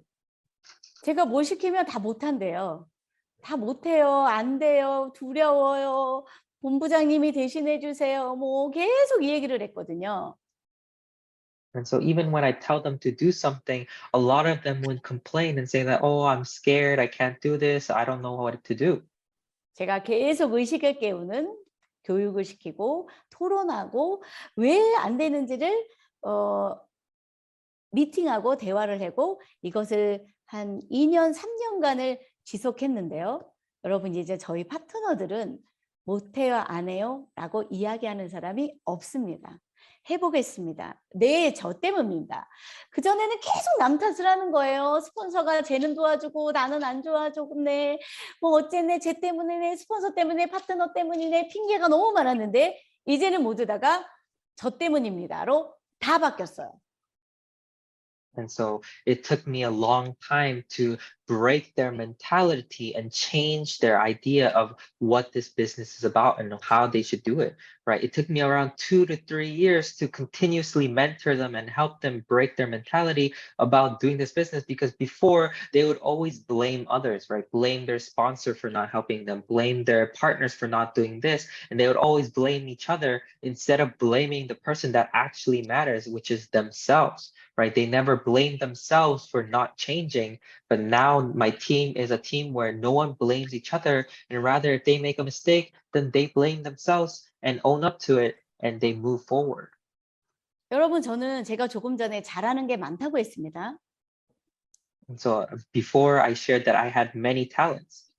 제가 뭘 시키면 다 못한대요. 다 못해요. 안 돼요. 두려워요. 본부장님이 대신해 주세요. 계속 이 얘기를 했거든요. And so even when I tell them to do something, a lot of them would complain and say that, oh, I'm scared, I can't do this, I don't know what to do. 제가 계속 의식을 깨우는 교육을 시키고 토론하고 왜 안 되는지를 미팅하고 대화를 하고 이것을 한 2년, 3년간을 지속했는데요. 여러분 이제 저희 파트너들은 못해요, 안 해요? 라고 이야기하는 사람이 없습니다. 해보겠습니다. 네, 저 때문입니다. 그전에는 계속 남 탓을 하는 거예요. 스폰서가 쟤는 도와주고 나는 안 도와주네. 뭐 어쨌네, 쟤 때문이네, 스폰서 때문에, 파트너 때문이네, 핑계가 너무 많았는데 이제는 모두 다가 저 때문입니다로 다 바뀌었어요. And so it took me a long time to break their mentality and change their idea of what this business is about and how they should do it, right? It took me around 2 to 3 years to continuously mentor them and help them break their mentality about doing this business, because before they would always blame others, right? Blame their sponsor for not helping them, blame their partners for not doing this, and they would always blame each other instead of blaming the person that actually matters, which is themselves. Right? They never blame themselves for not changing, but now my team is a team where no one blames each other, and rather if they make a mistake, then they blame themselves and own up to it, and they move forward. 여러분 저는 제가 조금 전에 잘하는 게 많다고 했습니다. And so before I shared that I had many talents.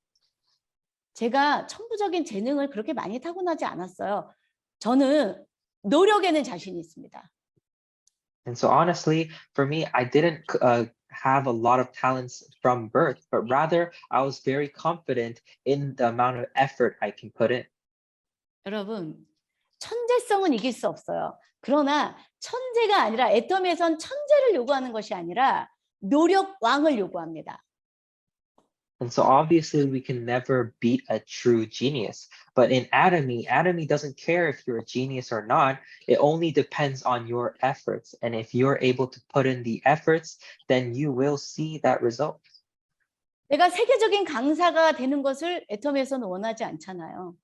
제가 천부적인 재능을 그렇게 많이 타고나지 않았어요. 저는 노력에는 자신이 있습니다. And so honestly, for me, I didn't have a lot of talents from birth, but rather I was very confident in the amount of effort I can put in. 여러분, 천재성은 이길 수 없어요. 그러나 천재가 아니라 애터미에선 천재를 요구하는 것이 아니라 노력왕을 요구합니다. And so obviously we can never beat a true genius. But in Atomy doesn't care if you're a genius or not. It only depends on your efforts. And if you're able to put in the efforts, then you will see that result. 내가 세계적인 강사가 되는 것을 애터미에서는 원하지 않잖아요.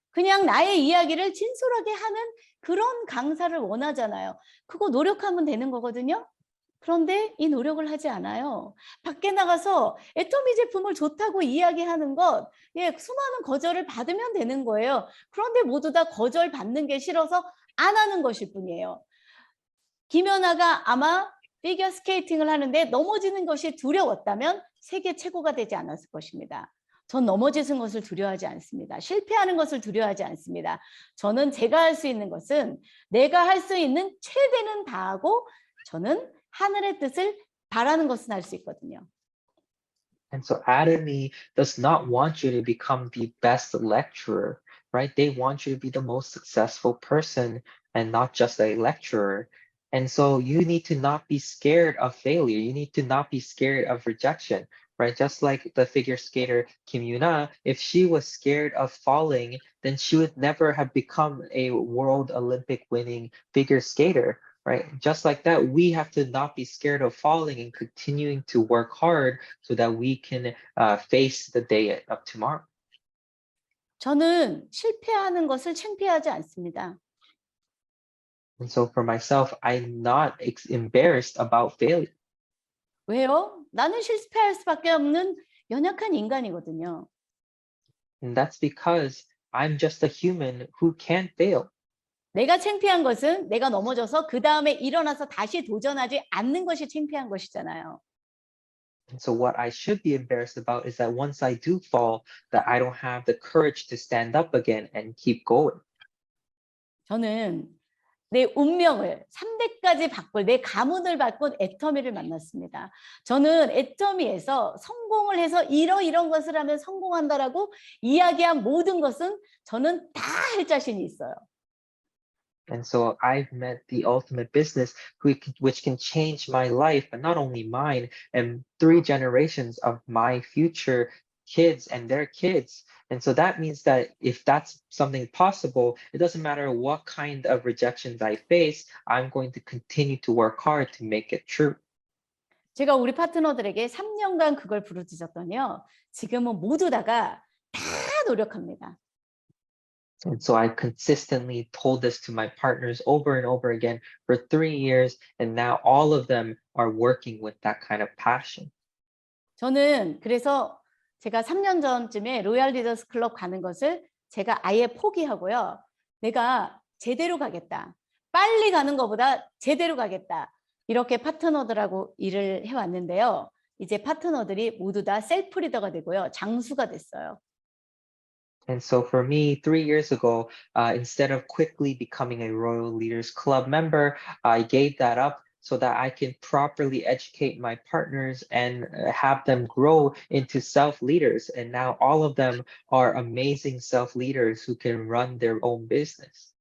그냥 나의 이야기를 진솔하게 하는 그런 강사를 원하잖아요. 그거 노력하면 되는 거거든요. 그런데 이 노력을 하지 않아요. 밖에 나가서 애터미 제품을 좋다고 이야기하는 것, 수많은 거절을 받으면 되는 거예요. 그런데 모두 다 거절 받는 게 싫어서 안 하는 것일 뿐이에요. 김연아가 아마 피겨 스케이팅을 하는데 넘어지는 것이 두려웠다면 세계 최고가 되지 않았을 것입니다. 전 넘어지는 것을 두려워하지 않습니다. 실패하는 것을 두려워하지 않습니다. 저는 제가 할 수 있는 것은 내가 할 수 있는 최대는 다하고 저는 하늘의 뜻을 바라는 것은 할 수 있거든요. And so Atomy does not want you to become the best lecturer, right? They want you to be the most successful person and not just a lecturer. And so you need to not be scared of failure. You need to not be scared of rejection, right? Just like the figure skater Kim Yuna, if she was scared of falling, then she would never have become a world Olympic winning figure skater. Right? Just like that, we have to not be scared of falling and continuing to work hard so that we can face the day of tomorrow. 저는 실패하는 것을 창피하지 않습니다. And so for myself, I'm not embarrassed about failure. 왜요? 나는 실패할 수밖에 없는 연약한 인간이거든요. And that's because I'm just a human who can't fail. 내가 창피한 것은 내가 넘어져서 그 다음에 일어나서 다시 도전하지 않는 것이 창피한 것이잖아요. And so what I should be embarrassed about is that once I do fall, that I don't have the courage to stand up again and keep going. 저는 내 운명을 3대까지 바꿀 내 가문을 바꾼 애터미를 만났습니다. 저는 애터미에서 성공을 해서 이런 것을 하면 성공한다라고 이야기한 모든 것은 저는 다 할 자신이 있어요. And so I've met the ultimate business which can change my life, but not only mine, and 3 generations of my future kids and their kids. And so that means that if that's something possible, it doesn't matter what kind of rejections I face, I'm going to continue to work hard to make it true. 제가 우리 파트너들에게 3년간 그걸 부르짖었더니요. 지금은 모두 다가 다 노력합니다. And so I consistently told this to my partners over and over again for 3 years, and now all of them are working with that kind of passion. 저는 그래서 제가 3년 전쯤에 로얄 리더스 클럽 가는 것을 제가 아예 포기하고요. 내가 제대로 가겠다. 빨리 가는 것보다 제대로 가겠다. 이렇게 파트너들하고 일을 해왔는데요. 이제 파트너들이 모두 다 셀프 리더가 되고요. 장수가 됐어요. And so for me, 3 years ago, instead of quickly becoming a Royal Leaders Club member, I gave that up so that I can properly educate my partners and have them grow into self-leaders. And now all of them are amazing self-leaders who can run their own business.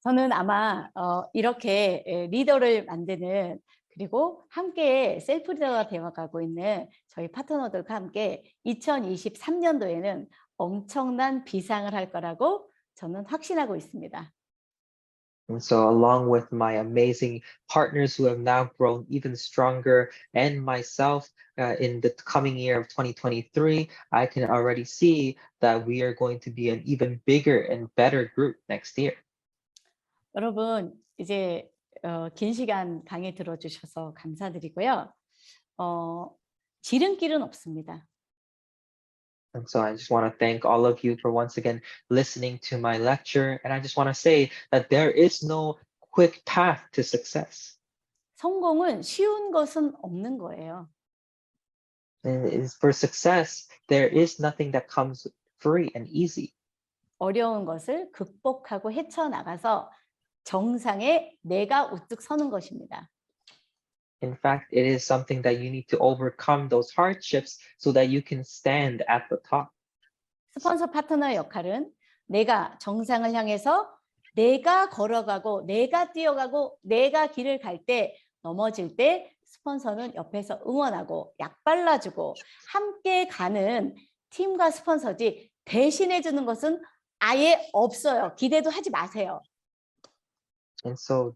저는 아마 이렇게 리더를 만드는 그리고 함께 셀프 리더가 되어가고 있는 저희 파트너들과 함께 2023년도에는 엄청난 비상을 할 거라고 저는 확신하고 있습니다. And so along with my amazing partners who have now grown even stronger and myself in the coming year of 2023, I can already see that we are going to be an even bigger and better group next year. 여러분 이제 긴 시간 강의 들어주셔서 감사드리고요. 지름길은 없습니다. And so I just want to thank all of you for once again listening to my lecture. And I just want to say that there is no quick path to success. 성공은 쉬운 것은 없는 거예요. And for success, there is nothing that comes free and easy. 어려운 것을 극복하고 헤쳐나가서 정상에 내가 우뚝 서는 것입니다. In fact, it is something that you need to overcome those hardships so that you can stand at the top. 스폰서 파트너의 역할은 내가 정상을 향해서 내가 걸어가고 내가 뛰어가고 내가 길을 갈 때 넘어질 때 스폰서는 옆에서 응원하고 약 발라주고 함께 가는 팀과 스폰서지 대신해 주는 것은 아예 없어요. 기대도 하지 마세요. And so,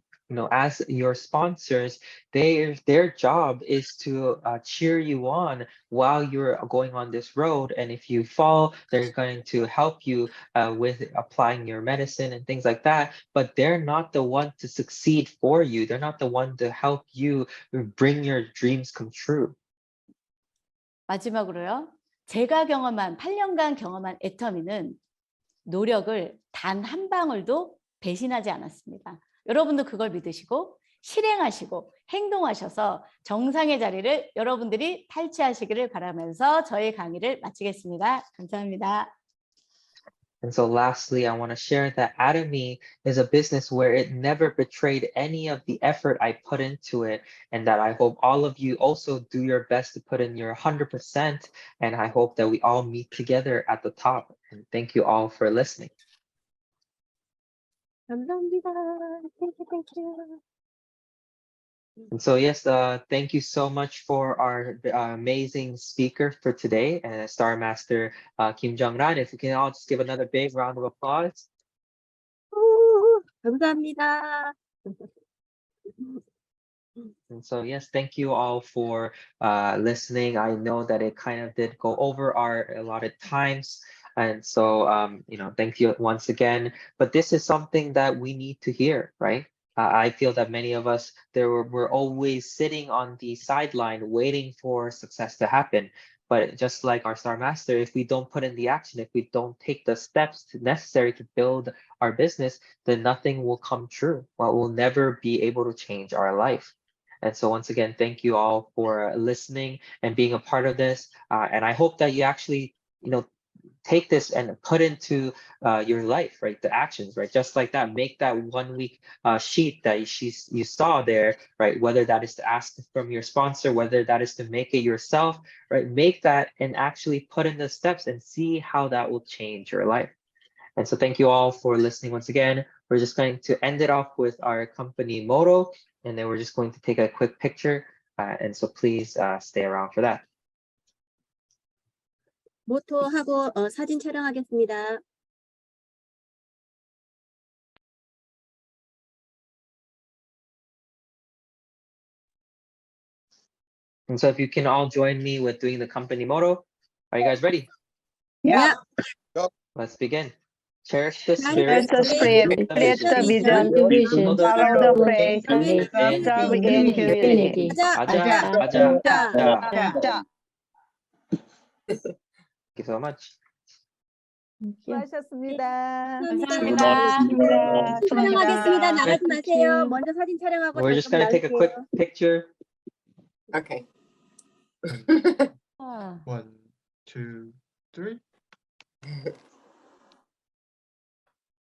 as your sponsors, their job is to cheer you on while you're going on this road. And if you fall, they're going to help you with applying your medicine and things like that. But they're not the one to succeed for you. They're not the one to help you bring your dreams come true. 마지막으로요. 제가 경험한 8년간 경험한 애터미는 노력을 단 한 방울도 배신하지 않았습니다. 여러분도 그걸 믿으시고 실행하시고 행동하셔서 정상의 자리를 여러분들이 탈취하시기를 바라면서 저의 강의를 마치겠습니다. 감사합니다. And so lastly, I want to share that Atomy is a business where it never betrayed any of the effort I put into it, and that I hope all of you also do your best to put in your 100%, and I hope that we all meet together at the top. And thank you all for listening. 감사합니다. Thank you. And so yes, thank you so much for our amazing speaker for today, Star Master Kim Jung-ran. If we can all just give another big round of applause. 감사합니다. And so yes, thank you all for listening. I know that it kind of did go over our allotted times. And so, thank you once again. But this is something that we need to hear, right? I feel that many of us, we're always sitting on the sideline waiting for success to happen. But just like our Star Master, if we don't put in the action, if we don't take the steps necessary to build our business, then nothing will come true. Well, we'll never be able to change our life. And so once again, thank you all for listening and being a part of this. And I hope that you actually, take this and put into your life, right? The actions, right? Just like that, make that 1 week sheet that you saw there, right? Whether that is to ask from your sponsor, whether that is to make it yourself, right? Make that and actually put in the steps and see how that will change your life. And so thank you all for listening once again. We're just going to end it off with our company motto, and then we're just going to take a quick picture. And so please stay around for that. 모토하고 사진 촬영하겠습니다. And so if you can all join me with doing the company motto. Are you guys ready? Yeah. Let's begin. Cherish the Cherish spirit, the spirit, create the vision, follow the follow the faith, and serve in community. Aja, Aja, aja. aja. Thank you so much. 수고하셨습니다. 감사합니다. 사진 촬영하겠습니다. 나가지 Thank 마세요. you. 먼저 사진 촬영하고 We're just gonna take a quick picture. Okay. 아. 1, 2, 3.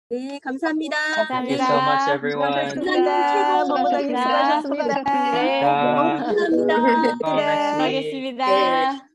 네, 감사합니다. Thank you so much, everyone. 수고하셨습니다. 모모당님 수고하셨습니다. 수고하셨습니다. 네. 감사합니다. 감사합니다. See you next week. 하겠습니다.